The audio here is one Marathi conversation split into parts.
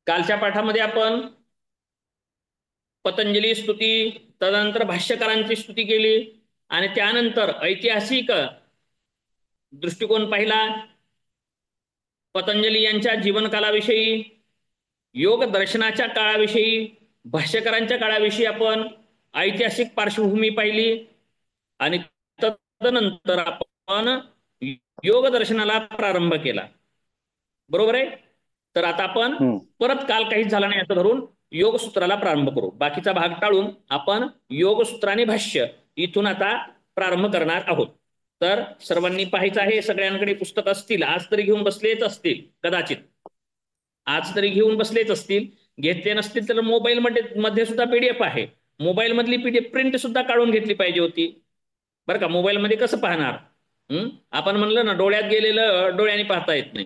कालच्या पाठामध्ये आपण पतंजली स्तुती, तदनंतर भाष्यकारांची स्तुती केली आणि त्यानंतर ऐतिहासिक दृष्टिकोन पाहिला. पतंजली यांच्या जीवनकालाविषयी, योग दर्शनाच्या काळाविषयी, भाष्यकारांच्या काळाविषयी आपण ऐतिहासिक पार्श्वभूमी पाहिली आणि तदनंतर आपण योग दर्शनाला प्रारंभ केला. बरोबर आहे. तर आता आपण परत काल काहीच झाला नाही असं धरून योगसूत्राला प्रारंभ करू. बाकीचा भाग टाळून आपण योगसूत्र आणि भाष्य इथून आता प्रारंभ करणार आहोत. तर सर्वांनी पाहायचं आहे. सगळ्यांकडे पुस्तक असतील, आज तरी घेऊन बसलेच असतील, कदाचित आज तरी घेऊन बसलेच असतील. घेतले नसतील तर मोबाईल मध्ये सुद्धा पीडीएफ आहे. मोबाईल मधली पीडीएफ प्रिंट सुद्धा काढून घेतली पाहिजे होती, बरं का. मोबाईल मध्ये कसं पाहणार? आपण म्हणलं ना, डोळ्यात गेलेलं डोळ्याने पाहता येत नाही,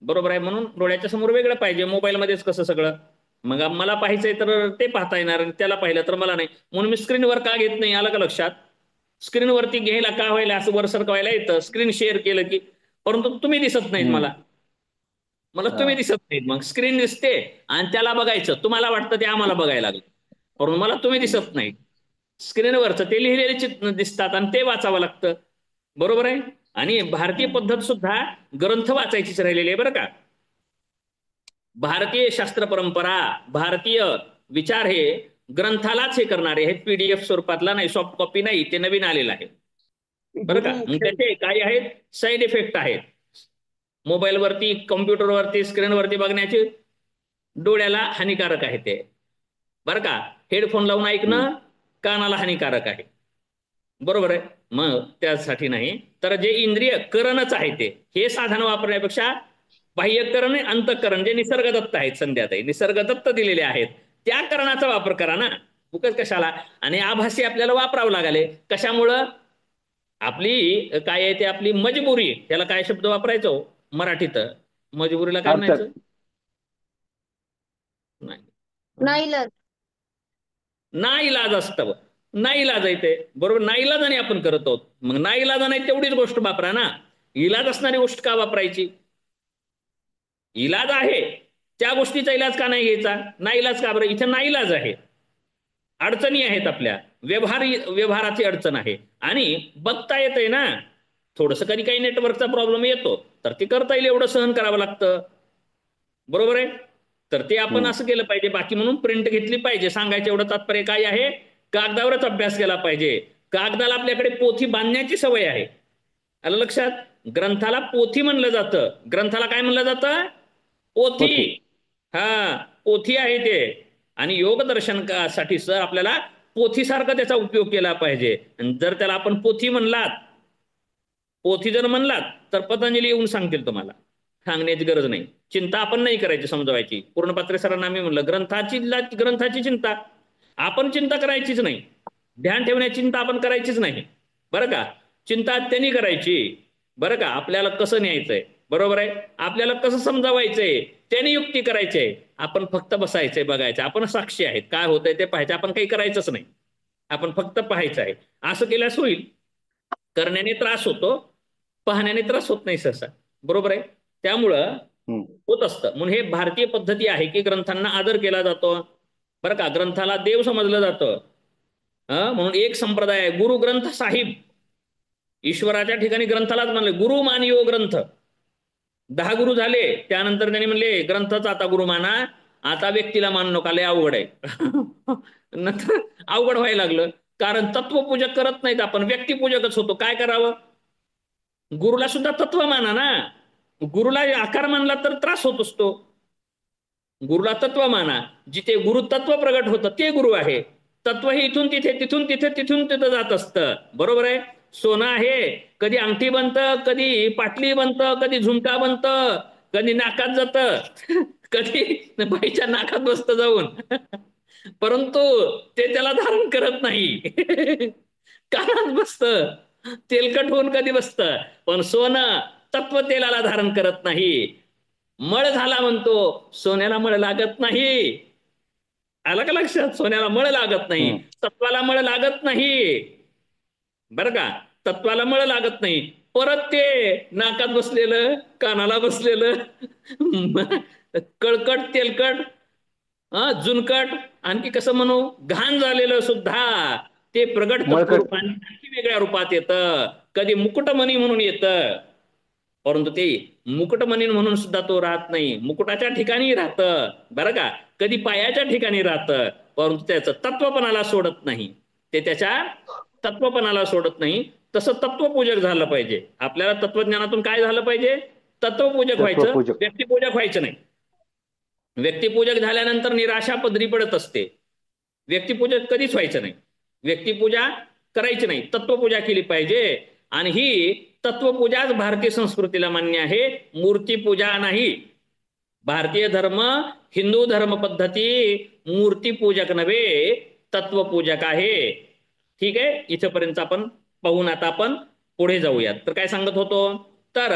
बरोबर आहे. म्हणून डोळ्याच्या समोर वेगळं पाहिजे. मोबाईल मध्येच कसं सगळं. मग मला पाहायचंय तर ते पाहता येणार, त्याला पाहिलं तर मला नाही. म्हणून मी स्क्रीनवर का घेत नाही, आलं का लक्षात? स्क्रीनवरती घ्यायला का व्हायला, असं वर सरकवायला येतं स्क्रीन शेअर केलं की, परंतु तुम्ही दिसत नाहीत मला तुम्ही दिसत नाहीत. मग स्क्रीन दिसते आणि त्याला बघायचं, तुम्हाला वाटतं ते आम्हाला बघायला लागलं, परंतु मला तुम्ही दिसत नाही. स्क्रीनवरचं ते लिहिलेले चिन्ह दिसतात आणि ते वाचावं लागतं, बरोबर आहे. आणि भारतीय पद्धत सुद्धा ग्रंथ वाचायचीच राहिलेली आहे, बरं का. भारतीय शास्त्र परंपरा, भारतीय विचार हे ग्रंथालाच हे करणारे आहेत, पीडीएफ स्वरूपातला नाही, सॉफ्ट कॉपी नाही, ते नवीन आलेलं आहे, बरं का. मग त्याचे काय आहेत साईड इफेक्ट आहेत. मोबाईलवरती, कॉम्प्युटरवरती, स्क्रीनवरती बघण्याचे डोळ्याला हानिकारक आहे ते, बरं का. हेडफोन लावून ऐकणं कानाला हानिकारक आहे, बरोबर आहे. मग त्यासाठी नाही, तर जे इंद्रिय करणच आहे ते, हे साधन वापरण्यापेक्षा बाह्यकरण आणि अंतःकरण जे निसर्गदत्त आहेत, संध्याताई निसर्गदत्त दिलेले आहेत, त्या करणाचा वापर करा ना, उगाच कशाला. आणि आभासी आपल्याला वापरावं लागले, कशामुळं? आपली काय आहे ते, आपली मजबुरी. त्याला काय शब्द वापरायचो मराठीत? मजबुरीला काय म्हणायचं? नाईलाज. नाईलाज असतं, नाईलाज आहे ते, बरोबर. नाईलाजाने आपण करत आहोत. मग नाईलाज नाही तेवढीच गोष्ट वापरा ना. इलाज असणारी गोष्ट का वापरायची? इलाज आहे त्या गोष्टीचा इलाज का नाही घ्यायचा? नाईलाज का बरं? इथे नाईलाज आहे, अडचणी आहेत, आपल्या व्यवहाराची अडचण आहे आणि बघता येतंय ना. थोडंसं कधी काही नेटवर्कचा प्रॉब्लेम येतो तर ते करता येईल, एवढं सहन करावं लागतं, बरोबर आहे. तर ते आपण असं केलं पाहिजे. बाकी म्हणून प्रिंट घेतली पाहिजे. सांगायचं एवढं तात्पर्य काय आहे, कागदावरच अभ्यास केला पाहिजे. कागदाला आपल्याकडे पोथी बांधण्याची सवय आहे, आलं लक्षात. ग्रंथाला पोथी म्हणलं जातं. ग्रंथाला काय म्हणलं जातं? पोथी. हा, पोथी आहे ते. आणि योगदर्शनासाठी सर आपल्याला पोथीसारखा त्याचा उपयोग केला पाहिजे. जर त्याला आपण पोथी जर म्हणलात तर पतंजली येऊन सांगतील तुम्हाला, सांगण्याची गरज नाही. चिंता आपण नाही करायची, समजवायची. पूर्णपात्रे सरांना मी म्हणलं, ग्रंथाची चिंता आपण चिंता करायचीच नाही. ध्यान ठेवण्याची चिंता आपण करायचीच नाही, बरं का. चिंता त्यांनी करायची, बरं का. आपल्याला कसं न्यायचंय, बरोबर आहे. आपल्याला कसं समजावायचंय त्यांनी युक्ती करायची आहे. आपण फक्त बसायचंय, बघायचं. आपण साक्षी आहेत, काय होतंय ते पाहायचं. आपण काही करायचंच नाही, आपण फक्त पाहायचं आहे. असं केल्यास होईल. करण्याने त्रास होतो, पाहण्याने त्रास होत नाही सहसा, बरोबर आहे. त्यामुळं होत असतं. म्हणून हे भारतीय पद्धती आहे की ग्रंथांना आदर केला जातो, बरं का. ग्रंथाला देव समजलं जातं. म्हणून एक संप्रदाय आहे, गुरु ग्रंथ साहिब. ईश्वराच्या ठिकाणी ग्रंथालाच म्हणले गुरु मानियो ग्रंथ. 10 गुरु झाले, त्यानंतर त्यांनी म्हणले ग्रंथच आता गुरु माना, आता व्यक्तीला मान नका, लय अवघड आहे. नंतर अवघड व्हायला लागलं, कारण तत्वपूजक करत नाहीत आपण, व्यक्तिपूजकच होतो. काय करावं? गुरुला सुद्धा तत्व माना ना. गुरुला आकार मानला तर त्रास होत असतो. गुरुला तत्व माना. जिथे गुरु तत्व प्रगट होतं ते गुरु आहे. तत्व हे इथून तिथे, तिथून तिथे, तिथून तिथं जात असतं, बरोबर आहे. सोनं आहे, कधी अंगठी बनतं, कधी पाटली बनतं, कधी झुमका बनतं, कधी नाकात जातं, कधी बाईच्या नाकात बसतं जाऊन. परंतु ते त्याला धारण करत नाही. कानात बसतं, तेलकट होऊन कधी बसतं. पण सोनं तत्व तेलाला धारण करत नाही. मळ झाला म्हणतो, सोन्याला मळ लागत नाही, आलं का लक्षात. सोन्याला मळ लागत नाही, तत्वाला मळ लागत नाही, बरं का. तत्वाला मळ लागत नाही, परत ते नाकात बसलेलं, कानाला बसलेलं, कळकट तेलकट, जुनकट, आणखी कसं म्हणू घाण झालेलं सुद्धा ते प्रगट मळकट. तत्वरूपाने आणखी वेगळ्या रूपात येतं. कधी मुकुटमणी म्हणून येतं, परंतु ते मुकुटमणी म्हणून सुद्धा तो राहत नाही, मुकुटाच्या ठिकाणी राहतं बरं का, कधी पायाच्या ठिकाणी राहतं, परंतु त्याचं तत्वपणाला सोडत नाही, ते त्याच्या तत्वपणाला सोडत नाही. तसं तत्वपूजक झालं पाहिजे. आपल्याला तत्वज्ञानातून काय झालं पाहिजे? तत्वपूजक व्हायचं, तत्वपूजक. व्यक्तिपूजक व्हायचं नाही. व्यक्तिपूजक झाल्यानंतर निराशा पदरी पडत असते. व्यक्तिपूजक कधीच व्हायचं नाही, व्यक्तिपूजा करायची नाही, तत्वपूजा केली पाहिजे. आणि ही तत्वपूजाच भारतीय संस्कृतीला मान्य आहे, मूर्तीपूजा नाही. भारतीय धर्म, हिंदू धर्म पद्धती मूर्तीपूजक नव्हे, तत्वपूजक आहे. ठीक आहे, इथपर्यंत आपण पाहून आता आपण पुढे जाऊयात. तर काय सांगत होतो, तर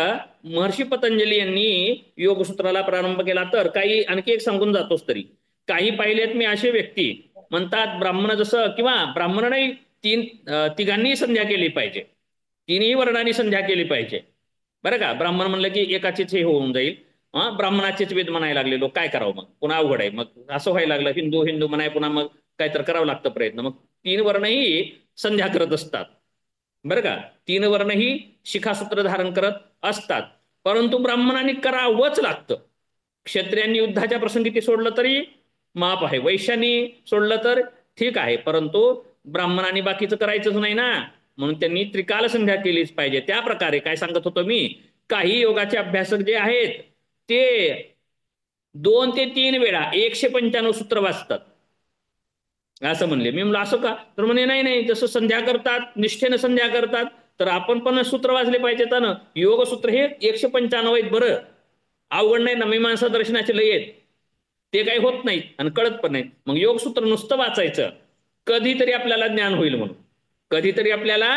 महर्षी पतंजली यांनी योगसूत्राला प्रारंभ केला. तर काही आणखी एक सांगून जातोच, तरी काही पाहिलेत मी असे व्यक्ती म्हणतात ब्राह्मण जसं, किंवा ब्राह्मण नाही, तिघांनी संध्या केली पाहिजे, तिन्ही वर्णांनी संध्या केली पाहिजे बरं का. ब्राह्मण म्हणलं की एकाचेच हे होऊन जाईल, ब्राह्मणाचेच वेद म्हणायला लागले लोक, काय करावं मग, पुन्हा अवघड आहे. मग असं व्हायला लागलं, हिंदू हिंदू म्हणाय, पुन्हा मग काय तर करावं लागतं प्रयत्न. मग तीन वर्णही संध्या करत असतात बरं का, तीन वर्णही शिखासूत्र धारण करत असतात, परंतु ब्राह्मणांनी करावंच लागतं. क्षत्रियांनी युद्धाच्या प्रसंगी ते सोडलं तरी माप आहे, वैश्यांनी सोडलं तर ठीक आहे, परंतु ब्राह्मणांनी बाकीचं करायचंच नाही ना, म्हणून त्यांनी त्रिकाल संध्या केलीच पाहिजे. त्या प्रकारे काय सांगत होतो मी, काही योगाचे अभ्यासक जे आहेत ते 2 ते 3 वेळा 195 सूत्र वाचतात असं म्हणले. मी म्हणलं असं का, तर म्हणे नाही नाही, जसं संध्या करतात निष्ठेनं संध्या करतात, तर आपण पण सूत्र वाचले पाहिजेत ना. योग सूत्र हे 195 आहेत बरं, अवघड नाही ना, मीमांसा दर्शनाचे लय आहेत, ते काही होत नाहीत आणि कळत पण नाही. मग योगसूत्र नुसतं वाचायचं, कधीतरी आपल्याला ज्ञान होईल म्हणून, कधीतरी आपल्याला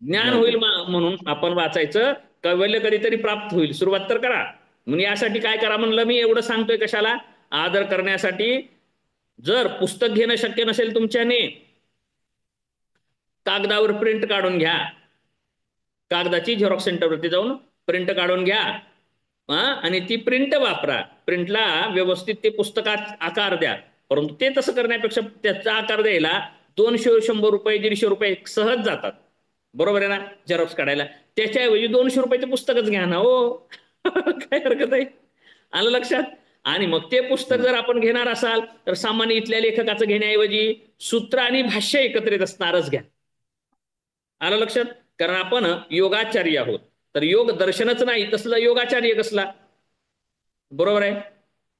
ज्ञान होईल म्हणून आपण वाचायचं, कैवल्य कधीतरी प्राप्त होईल, सुरुवात तर करा. म्हणजे यासाठी काय करा म्हणलं मी, एवढं सांगतोय कशाला, आदर करण्यासाठी. जर पुस्तक घेणं शक्य नसेल तुमच्याने, कागदावर प्रिंट काढून घ्या, कागदाची झेरॉक्स सेंटरवरती जाऊन प्रिंट काढून घ्या, आणि ती प्रिंट वापरा, प्रिंटला व्यवस्थित ते पुस्तकात आकार द्या. परंतु ते तसं करण्यापेक्षा त्याचा आकार द्यायला 200-100 रुपये 150 रुपये सहज जातात, बरोबर आहे ना, झेरॉक्स काढायला. त्याच्याऐवजी 200 रुपयाचं पुस्तकच घ्या ना हो. काय हरकत आहे, आलं लक्षात. आणि मग ते पुस्तक जर आपण घेणार असाल तर सामान्य इथल्या लेखकाचं घेण्याऐवजी सूत्र आणि भाष्य एकत्रित असणारच घ्या, आलं लक्षात. कारण आपण योगाचार्य आहोत, तर योग दर्शनच नाही तसला योगाचार्य कसला, बरोबर आहे.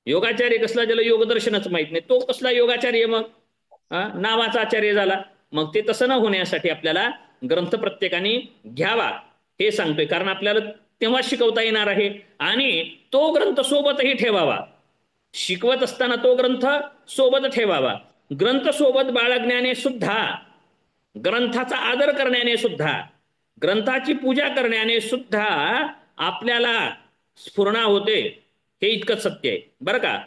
योगाचार्य कसला, ज्याला योग दर्शनच माहित नाही तो कसला योगाचार्य, मग नावाचा आचार्य झाला. मग ते तसं न होण्यासाठी आपल्याला ग्रंथ प्रत्येकाने घ्यावा हे सांगतोय, कारण आपल्याला तेव्हा शिकवता येणार आहे. आणि तो ग्रंथ सोबतही ठेवावा, शिकवत असताना तो ग्रंथ सोबत ठेवावा. ग्रंथ सोबत बाळगण्याने सुद्धा, ग्रंथाचा आदर करण्याने सुद्धा, ग्रंथाची पूजा करण्याने सुद्धा आपल्याला स्फुरणा होते, हे इतकंच सत्य आहे बरं का.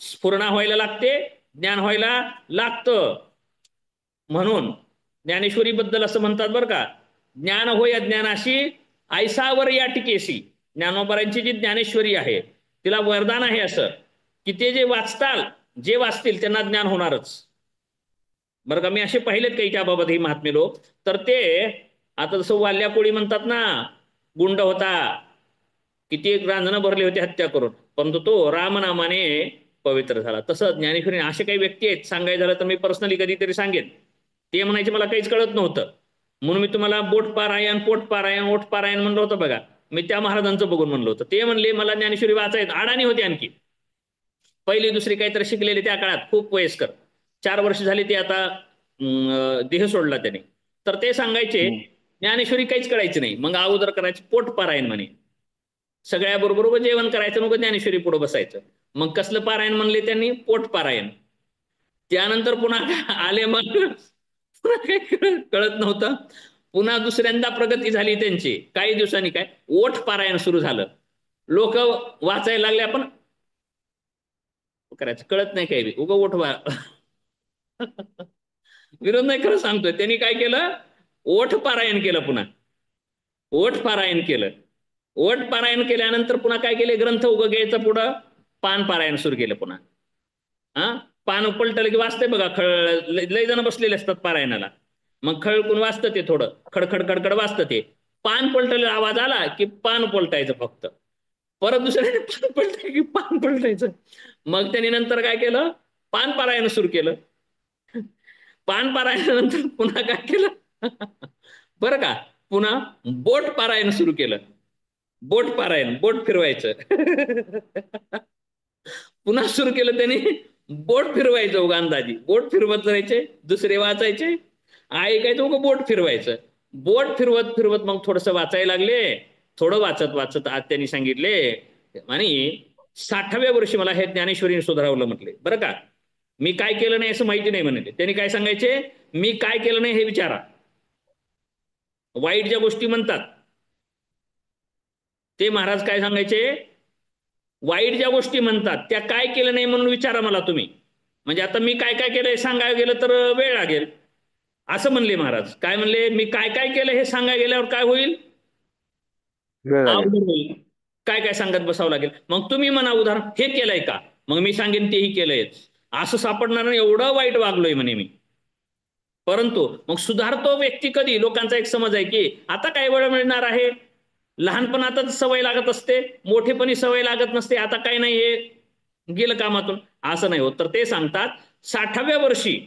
स्फुरणा व्हायला लागते, ज्ञान व्हायला लागतं. म्हणून ज्ञानेश्वरी बद्दल असं म्हणतात बरं का, ज्ञान होय अज्ञानाशी ऐसावर या टिकेसी. ज्ञानोबरांची जी ज्ञानेश्वरी आहे तिला वरदान आहे असं, की ते जे वाचताल, जे वाचतील त्यांना ज्ञान होणारच बरं का. मी असे पाहिलेत काही त्याबाबत ही महात्मे लोक, तर ते आता जसं वाल्या कोळी म्हणतात ना, गुंड होता, किती रांजणं भरले होते हत्या करून, परंतु तो रामनामाने पवित्र झाला. तसं ज्ञानेश्वरी असे काही व्यक्ती आहेत, सांगायचं झालं तर मी पर्सनली कधीतरी सांगेन, ते म्हणायचे मला काहीच कळत नव्हतं म्हणून मी तुम्हाला बोट पारायण पोट पारायण ओठ पारायण म्हणलं होतं बघा, मी त्या महाराजांचं बघून म्हणलं होतं. ते म्हणले मला ज्ञानेश्वरी वाचायत, अडाणी होते, आणखी पहिली दुसरी काहीतरी शिकलेले त्या काळात, खूप वयस्कर, 4 वर्ष झाली ते आता देह सोडला त्याने. तर ते सांगायचे ज्ञानेश्वरी काहीच कळायची नाही, मग अगोदर करायचे पोट पारायण म्हणे, सगळ्याबरोबर जेवण करायचं, मग ज्ञानेश्वरी पुढे बसायचं. मग कसलं पारायण म्हणले त्यांनी, पोट पारायण. त्यानंतर पुन्हा आले, मग पुन्हा काही कळत नव्हतं, पुन्हा दुसऱ्यांदा प्रगती झाली त्यांची, काही दिवसांनी काय ओठ पारायण सुरू झालं, लोक वाचायला लागले, आपण करायचं कळत नाही काही, उगा ओठ विरोध नाही, खरं सांगतोय. त्यांनी काय केलं, ओठ पारायण केलं पुन्हा, ओठ पारायण केलं. ओठ पारायण केल्यानंतर पुन्हा काय केले, ग्रंथ उगं घ्यायचं, पुढं पान पारायण सुरू केलं पुन्हा. हा, पान पलटलं की वाचतंय बघा, लय जण बसलेले असतात पारायणाला, मग खळकून वाचतं ते, थोडं खडखड खडखड वाचतं ते. पान पलटलं आवाज आला की पान पलटायचं फक्त, परत दुसऱ्याने पान पलटायचं की पान पलटायचं. मग त्यांनी नंतर काय केलं, पान पारायण सुरू केलं. पान पारायणानंतर पुन्हा काय केलं बरं का, पुन्हा बोट पारायण सुरू केलं. बोट पारायण, बोट फिरवायचं पुन्हा सुरू केलं त्यांनी, बोट फिरवायचं उगा अंदाजी, बोट फिरवत जायचे, दुसरे वाचायचे, ऐकायचं उगा बोट फिरवायचं. बोट फिरवत फिरवत मग थोडस वाचायला लागले. थोडं वाचत वाचत आज त्यांनी सांगितले, आणि 60व्या वर्षी मला हे ज्ञानेश्वरीने सुधारवलं म्हटले. बरं का, मी काय केलं नाही असं माहिती नाही म्हणाले. त्यांनी काय सांगायचे, मी काय केलं नाही हे विचारा. वाईट ज्या गोष्टी म्हणतात ते महाराज काय सांगायचे, वाईट ज्या गोष्टी म्हणतात त्या काय केलं नाही म्हणून विचारा मला तुम्ही. म्हणजे आता मी काय काय केलंय सांगायला गेलं तर वेळ लागेल, असं म्हणले महाराज. काय म्हणले, मी काय काय केलं हे सांगायला गेल्यावर काय होईल, अवघड होईल, काय काय सांगत बसावं लागेल. मग तुम्ही म्हणा उदाहरण, हे केलंय का, मग मी सांगेन तेही केलंय, असं सापडणार नाही, एवढं वाईट वागलोय म्हणे मी. परंतु मग सुधारतो व्यक्ती कधी, लोकांचा एक समज आहे की आता काय वेळ मिळणार आहे, लहानपणातच सवय लागत असते, मोठेपणी सवय लागत नसते, आता काय नाही हे गेलं कामातून, असं नाही होत. तर ते सांगतात 60व्या वर्षी,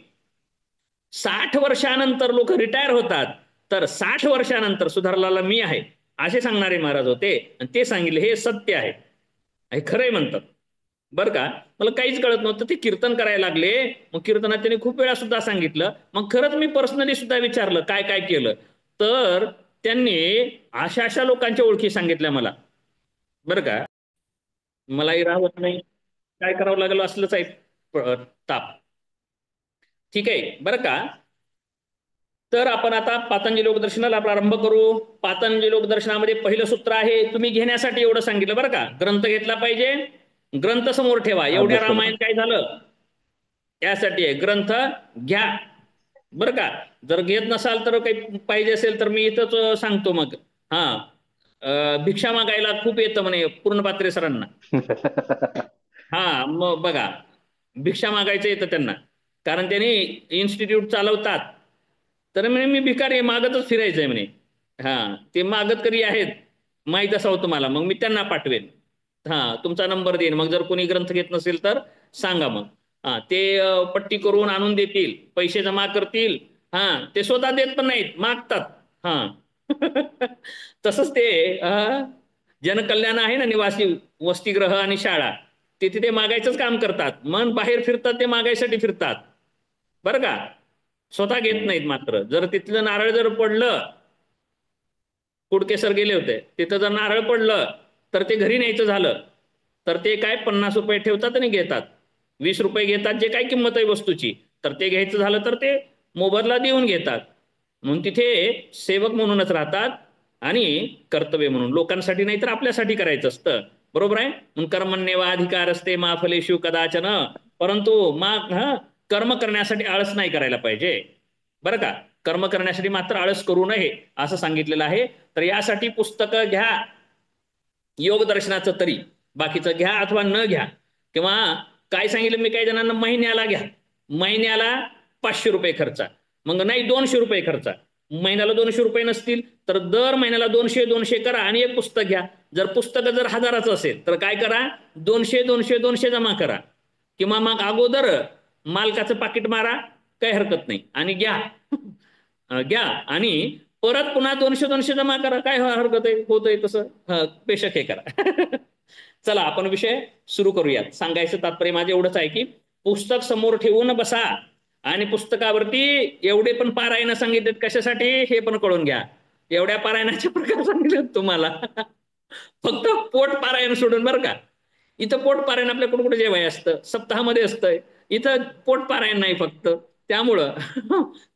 60 वर्षानंतर लोक रिटायर होतात, तर 60 वर्षानंतर सुधारलेला मी आहे असे सांगणारे महाराज होते. आणि ते सांगितले हे सत्य आहे, हे खरंय म्हणतात. बरं का, मला काहीच कळत नव्हतं, ते कीर्तन करायला लागले, मग कीर्तनात त्यांनी खूप वेळा सुद्धा सांगितलं. मग खरंच मी पर्सनली सुद्धा विचारलं काय काय केलं, तर त्यांनी अशा अशा लोकांच्या ओळखी सांगितल्या मला. बरं का, मलाही राहत नाही, काय करावं लागलं असलंच आहे ताप. ठीक आहे बरं का. तर आपण आता पातंजली लोकदर्शनाला प्रारंभ करू. पातंजली लोकदर्शनामध्ये पहिलं सूत्र आहे, तुम्ही घेण्यासाठी एवढं सांगितलं बरं का, ग्रंथ घेतला पाहिजे, ग्रंथ समोर ठेवा. एवढ्या रामायण काय झालं, यासाठी आहे, ग्रंथ घ्या. बरं का, जर घेत नसाल तर काही पाहिजे असेल तर मी इथंच सांगतो. मग भिक्षा मागायला खूप येतं म्हणे पूर्णपात्रे सरांना. मग बघा, भिक्षा मागायचं येतं त्यांना, कारण त्यांनी इन्स्टिट्यूट चालवतात. तर म्हणे मी भिकारी मागतच फिरायचंय म्हणे. ते मागत करी आहेत माहीत असावं तुम्हाला, मग मी त्यांना पाठवेन, तुमचा नंबर देईन, मग जर कोणी ग्रंथ घेत नसेल तर सांगा. मग ते पट्टी करून आणून देतील, पैसे जमा करतील. ते स्वतः देत पण नाहीत, मागतात. तसंच ते जनकल्याण आहे ना, निवासी वसतिगृह आणि शाळा, ते तिथे मागायचंच काम करतात. मन बाहेर फिरतात, ते मागायसाठी फिरतात. बरं का, स्वतः घेत नाहीत. मात्र जर तिथलं नारळ जर पडलं, कुडकेसर गेले होते, तिथं जर नारळ पडलं तर ते घरी न्यायचं झालं तर ते काय 50 रुपये ठेवतात आणि घेतात, 20 रुपये घेतात, जे काय किंमत आहे वस्तूची. तर ते घ्यायचं झालं तर ते मोबदला देऊन घेतात. म्हणून तिथे सेवक म्हणूनच राहतात, आणि कर्तव्य म्हणून लोकांसाठी नाही तर आपल्यासाठी करायचं असतं. बरोबर आहे. म्हणून कर्मण्येवा अधिकार असते मा फलेषु कदाचन, परंतु कर्म करण्यासाठी आळस नाही करायला पाहिजे. बरं का, कर्म करण्यासाठी मात्र आळस करू नये असं सांगितलेलं आहे. तर यासाठी पुस्तकं घ्या, योग दर्शनाचं तरी, बाकीचं घ्या अथवा न घ्या. किंवा काय सांगितलं मी काही जणांना, महिन्याला घ्या, महिन्याला 500 रुपये खर्चा, मग नाही 200 रुपये खर्चा. महिन्याला 200 रुपये नसतील तर दर महिन्याला 200 करा आणि एक पुस्तक घ्या. जर पुस्तक जर 1000चं असेल तर काय करा, 200 जमा करा, किंवा मग अगोदर मालकाचं पाकिट मारा, काही हरकत नाही, आणि घ्या. घ्या आणि परत पुन्हा 200 जमा करा, काय हरकत आहे, होतंय तसं, पेशक हे करा. चला आपण विषय सुरू करूयात. सांगायचं तात्पर्य माझं एवढंच आहे की पुस्तक समोर ठेवून बसा, आणि पुस्तकावरती एवढे पण पारायण सांगितलेत कशासाठी हे पण कळून घ्या. एवढ्या पारायणाचे प्रकार सांगितलेत तुम्हाला. फक्त पोट पारायण सोडून, बरं का. इथं पोट पारायण आपल्या कुठं कुठे जेवाय असतं, सप्ताहामध्ये असतंय, इथं पोट पारायण नाही फक्त. त्यामुळं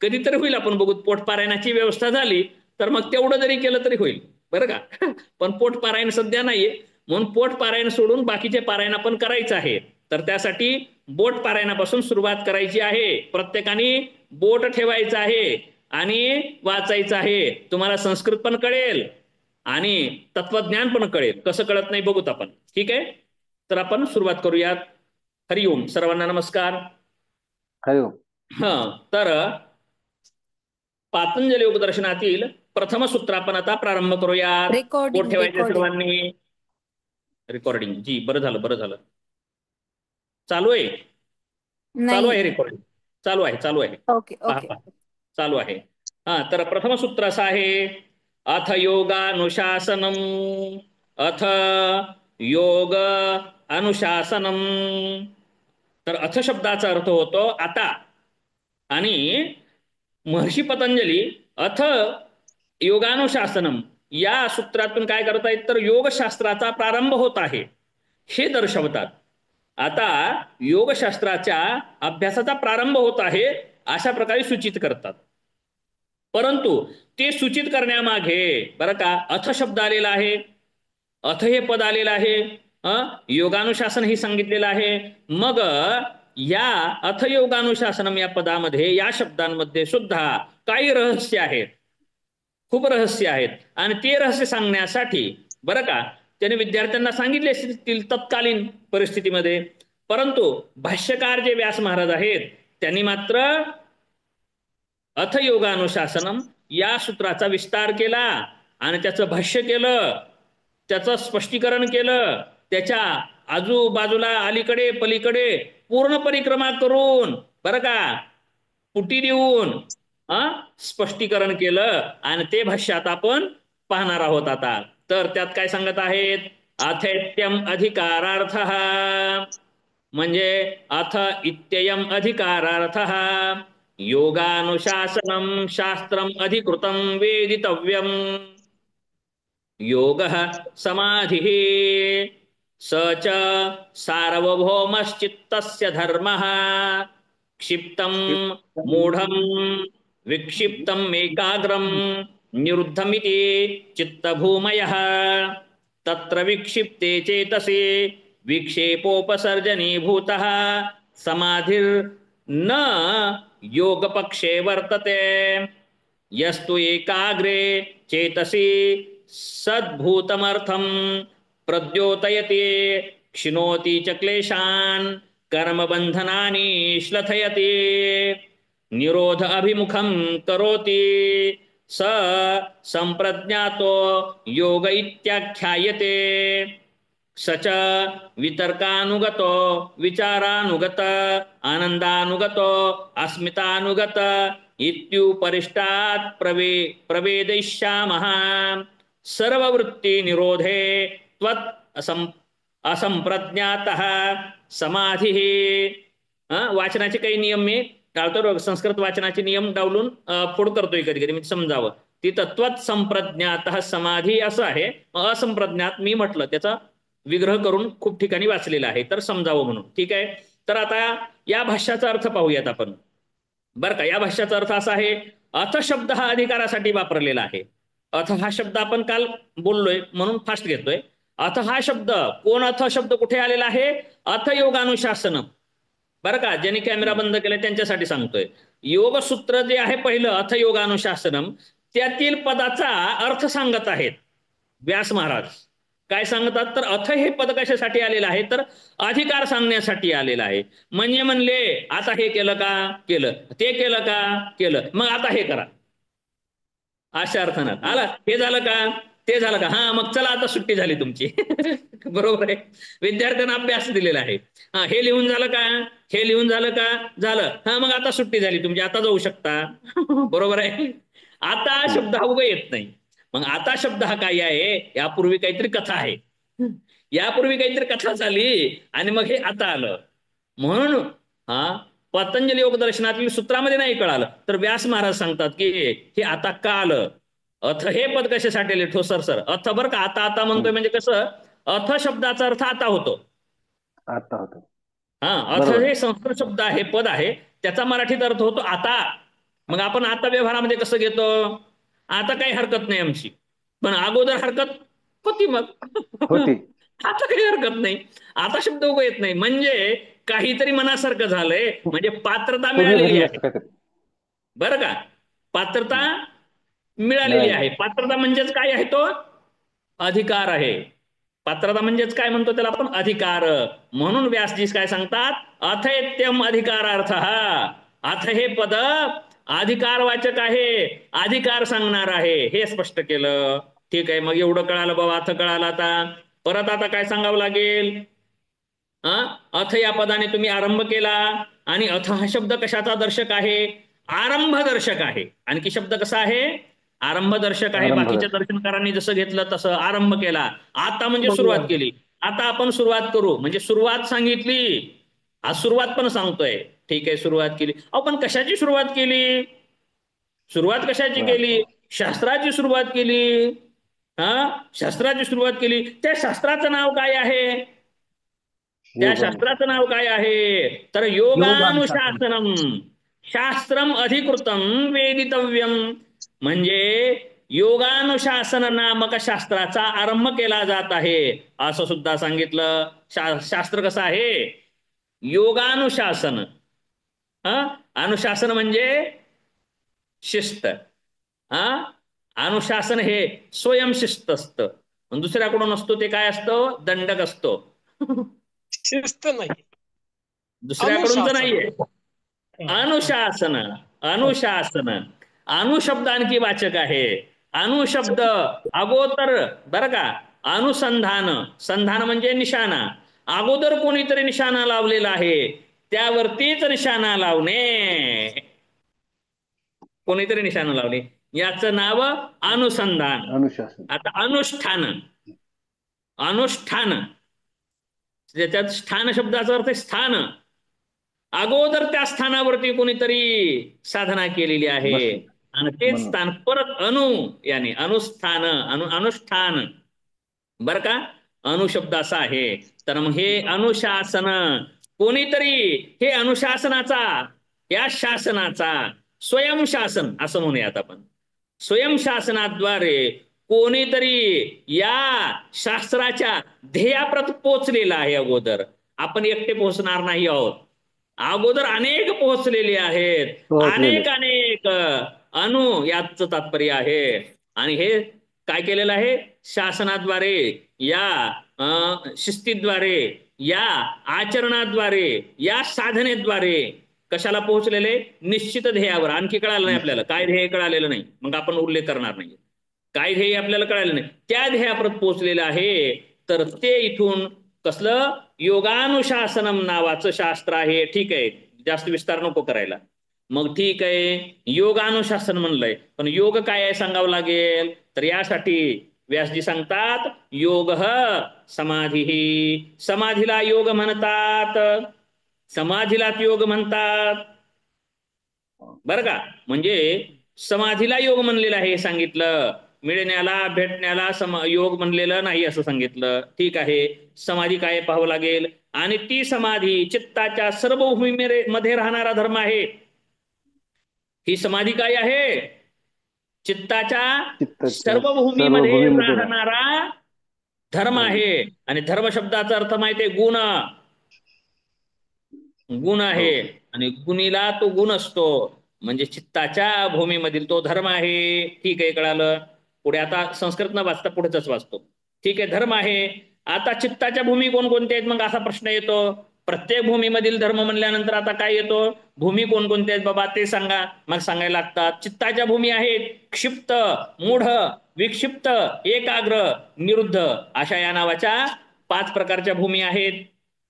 कधीतरी होईल, आपण बघू, पोट पारायणाची व्यवस्था झाली तर मग तेवढं जरी केलं तरी होईल, बरं का. पण पोट पारायण सध्या नाहीये, म्हणून पोट पारायण सोडून बाकीचे पारायण आपण करायचं आहे. तर त्यासाठी बोट पारायणापासून सुरुवात करायची आहे. प्रत्येकाने बोट ठेवायचं आहे, आणि वाचायचं आहे. तुम्हाला संस्कृत पण कळेल आणि तत्वज्ञान पण कळेल. कसं कळत नाही बघूत आपण. ठीक आहे, तर आपण सुरुवात करूयात. हरिओम. सर्वांना नमस्कार. हरिओम. हा, तर पातंजली योगदर्शनातील प्रथम सूत्र आपण आता प्रारंभ करूयात. कोण ठेवायचे सर्वांनी? रेकॉर्डिंग. जी, बरं झालं बरं झालं. चालू आहे, चालू आहे रेकॉर्डिंग. चालू आहे, चालू आहे. Okay okay. चालू आहे. हा, तर प्रथम सूत्र असं आहे, अथ योगानुशासनम. अथ योग अनुशासनम. तर अथ शब्दाचा अर्थ होतो आता. आणि महर्षी पतंजली अथ योगानुशासनम या सूत्रातून काय करतायत, तर योगशास्त्राचा प्रारंभ होत आहे हे दर्शवतात. आता योगशास्त्राच्या अभ्यासाचा प्रारंभ होत आहे अशा प्रकारे सूचित करतात. परंतु ते सूचित करण्यामागे बरं का अथ शब्द आलेला आहे, अथ हे पद आलेलं आहे, योगानुशासन हे सांगितलेलं आहे. मग या अथ योगानुशासनम या पदामध्ये, या शब्दांमध्ये सुद्धा काही रहस्य आहेत, खूप रहस्य आहेत. आणि ते रहस्य सांगण्यासाठी बरं का त्याने विद्यार्थ्यांना सांगितले असतील तत्कालीन परिस्थितीमध्ये. परंतु भाष्यकार जे व्यास महाराज आहेत त्यांनी मात्र अथ योगानुशासनम या सूत्राचा विस्तार केला आणि त्याचं भाष्य केलं, त्याचं स्पष्टीकरण केलं. त्याच्या आजूबाजूला अलीकडे पलीकडे पूर्ण परिक्रमा करून बरं का पुटी देऊन स्पष्टीकरण केलं आणि ते भाष्यात आपण पाहणार आहोत आता. तर त्यात काय सांगत आहेत, अथैत्यम अधिकारार्थ, म्हणजे अथ इत्ययम अधिकारार्थ योगानुशासनम शास्त्रम अधिकृतम वेदितव्यम. योगः समाधिः स च सार्वभौमश्चित्तस्य धर्मः. क्षिप्तं मूढं विक्षिप्तम् एकाग्रं निरुद्धमिति चित्तभूमयः. तत्र विक्षिप्ते चेतसि विक्षेपोपसर्जनीभूतः समाधिर्न योगपक्षे वर्तते. यस्तु एकाग्रे चेतसि सद्भूतमर्थं प्रद्योतयति क्षिणोति च क्लेशान् कर्मबन्धनानि श्लथयति निरोध अभिमुखं करोति स संप्रज्ञातो योग इत्याख्यायते. स च वितर्कानुगतो विचारानुगत आनंदानुगतो अस्मितानुगत इत्युपरिष्टात् प्रवेदयिष्यामः. सर्ववृत्ति निरोधे त्वत् असंप्रज्ञातः समाधिः. वाचनाचे काही नियम मी टाळतो, संस्कृत वाचनाचे नियम डावलून फोड करतोय कधी कधी, मी समजावं. तिथं त्वत् संप्रज्ञातः समाधी असं आहे, असंप्रज्ञात मी म्हटलं, त्याचा विग्रह करून खूप ठिकाणी वाचलेला आहे, तर समजावं म्हणून. ठीक आहे, तर आता या भाष्याचा अर्थ पाहूयात आपण बरं का. या भाष्याचा अर्थ असा आहे, अथ शब्द हा अधिकारासाठी वापरलेला आहे. अथ हा शब्द आपण काल बोललोय म्हणून फास्ट घेतोय. अथ हा शब्द, कोण अथ शब्द कुठे आलेला आहे, अथ योगानुशासन. बरं का, ज्यांनी कॅमेरा बंद केलाय त्यांच्यासाठी सांगतोय. योगसूत्र जे आहे पहिलं अथ योगानुशासनम, त्यातील पदाचा अर्थ सांगत आहेत व्यास महाराज. काय सांगतात, तर अथ हे पद कशासाठी आलेलं आहे, तर अधिकार सांगण्यासाठी आलेलं आहे. म्हणजे म्हणले आता हे केलं का, केलं, ते केलं का, केलं, मग आता हे करा, अशा अर्थानं आला. हे झालं का, ते झालं का, हा मग चला आता सुट्टी झाली तुमची. बरोबर आहे, विद्यार्थ्यांना अभ्यास दिलेला आहे. हा, हे लिहून झालं का, हे लिहून झालं का, झालं, हा मग आता सुट्टी झाली तुमची, आता जाऊ शकता. बरोबर आहे. आता शब्द हा उभा येत नाही. मग आता शब्द हा काय आहे, यापूर्वी काहीतरी कथा आहे, यापूर्वी काहीतरी कथा झाली आणि मग हे आता आलं. म्हणून हा पतंजली योगदर्शनातील सूत्रामध्ये नाही कळालं, तर व्यास महाराज सांगतात की हे आता का आलं. अथ हे पद कशासाठी आले, ठोसर सर अथ बर का, आता आता म्हणतोय म्हणजे कसं, अथ शब्दाचा अर्थ आता होतो, आता होतो. हा, अथ हे संस्कृत शब्द आहे, पद आहे, त्याचा मराठीत अर्थ होतो आता. मग आपण आता व्यवहारामध्ये कसं घेतो, आता काही हरकत नाही आमची, पण अगोदर हरकत होती, मग होती. आता काही हरकत नाही. आता शब्द उभं येत नाही म्हणजे काहीतरी मनासारखं झालंय, म्हणजे पात्रता मिळालेली आहे. बरं का, पात्रता मिळालेली आहे. पात्रता म्हणजेच काय आहे? तो अधिकार आहे. पात्रता म्हणजेच काय म्हणतो त्याला आपण? अधिकार. म्हणून व्यासजी काय सांगतात? अथेत्यम अधिकारार्थ. अथ हे पद अधिकारवाचक आहे, अधिकार सांगणार आहे, हे स्पष्ट केलं. ठीक आहे, मग एवढं कळालं बाबा, अथ कळालं. आता परत आता काय सांगावं लागेल? अथ या पदाने तुम्ही आरंभ केला, आणि अथ हा शब्द कशाचा दर्शक आहे? आरंभ दर्शक आहे. आणखी शब्द कसा आहे? आरंभ दर्शक आहे. आरंभ बाकीच्या दर्शक. दर्शनकारांनी जसं घेतलं तसं आरंभ केला. आता म्हणजे बरोबर. सुरुवात केली. आता आपण सुरुवात करू, म्हणजे सुरुवात सांगितली. आज सुरुवात पण सांगतोय. ठीक आहे, सुरुवात केली. अहो पण कशाची सुरुवात केली? सुरुवात कशाची केली? शास्त्राची सुरुवात केली. शास्त्राची सुरुवात केली. त्या शास्त्राचं नाव काय आहे? त्या शास्त्राचं नाव काय आहे? तर योगानुशासनम शास्त्रम अधिकृतम वेदितव्यम. म्हणजे योगानुशासन नामक शास्त्राचा आरंभ केला जात आहे, असं सुद्धा सांगितलं. शास्त्र कसं आहे? योगानुशासन. अनुशासन म्हणजे शिस्त. अनुशासन हे स्वयंशिस्त असतं. दुसऱ्याकडून असतो ते काय असतं? दंडक असतो. शिस्त नाही, दुसऱ्याकडूनच नाहीये. अनुशासन. अनुशासन. अनुशब्द आणखी वाचक आहे. अनुशब्द अगोदर, बरं का? अनुसंधान. संधान म्हणजे निशाणा. अगोदर कोणीतरी निशाणा लावलेला आहे, त्यावरतीच निशाणा लावणे. कोणीतरी निशाणा लावले, याचं नाव अनुसंधान. अनुशासन. आता अनुष्ठान. अनुष्ठान त्याच्यात स्थान शब्दाचा अर्थ स्थान. अगोदर त्या स्थानावरती कोणीतरी साधना केलेली आहे, आणि तेच स्थान परत याने अनुष्ठान. अनुष्ठान, बर का? अनुशब्द असा आहे. तर मग हे अनुशासन, कोणीतरी हे अनुशासनाचा, या शासनाचा स्वयंशासन असं म्हणूयात आपण. स्वयंशासनाद्वारे कोणीतरी या शास्त्राच्या ध्येयाप्रत पोचलेला आहे. अगोदर आपण एकटे पोहोचणार नाही आहोत. अगोदर अनेक पोहोचलेले आहेत. अनेक अनु याच तात्पर्य आहे. आणि हे काय केलेलं आहे? शासनाद्वारे, या शिस्तीद्वारे, या आचरणाद्वारे, या साधनेद्वारे कशाला पोहोचलेले? निश्चित ध्येयावर. आणखी कळालं नाही आपल्याला. काय ध्येय कळालेलं नाही, मग आपण उल्लेख करणार नाही. काय ध्येय आपल्याला कळालं नाही, त्या ध्येयाप्रत पोहोचलेलं आहे. तर ते इथून कसलं? योगानुशासनम नावाचं शास्त्र आहे. ठीक आहे, जास्त विस्तार नको करायला. मग ठीक आहे, योगानुशासन म्हणलंय, पण योग काय आहे सांगावं लागेल. तर यासाठी व्यासजी सांगतात, योग समाधी. समाधीला योग म्हणतात, समाधीलाच योग म्हणतात, बरं का? म्हणजे समाधीला योग म्हणलेला आहे हे सांगितलं. मिळण्याला, भेटण्याला योग म्हणलेलं नाही असं सांगितलं. ठीक आहे, समाधी काय पाहावं लागेल. आणि ती समाधी चित्ताच्या सर्व भूमीमध्ये राहणारा धर्म आहे. ही समाधी काय आहे? चित्ताच्या सर्व भूमीमध्ये राहणारा धर्म आहे. आणि धर्म शब्दाचा अर्थ माहितीये? गुण. गुण आहे, आणि गुणीला तो गुण असतो. म्हणजे चित्ताच्या भूमीमधील तो धर्म आहे. ठीक आहे, कळालं. पुढे आता संस्कृत न वाचता पुढेच वाचतो. ठीक आहे, धर्म आहे. आता चित्ताच्या भूमी कोणकोणत्या आहेत? मग असा प्रश्न येतो. प्रत्येक भूमीमधील धर्म म्हणल्यानंतर आता काय येतो? भूमी कोणकोणत्या आहेत बाबा ते सांगा. मग सांगायला लागतात. चित्ताच्या भूमी आहेत क्षिप्त, मूढ, विक्षिप्त, एकाग्र, निरुद्ध, अशा या नावाच्या 5 प्रकारच्या भूमी आहेत.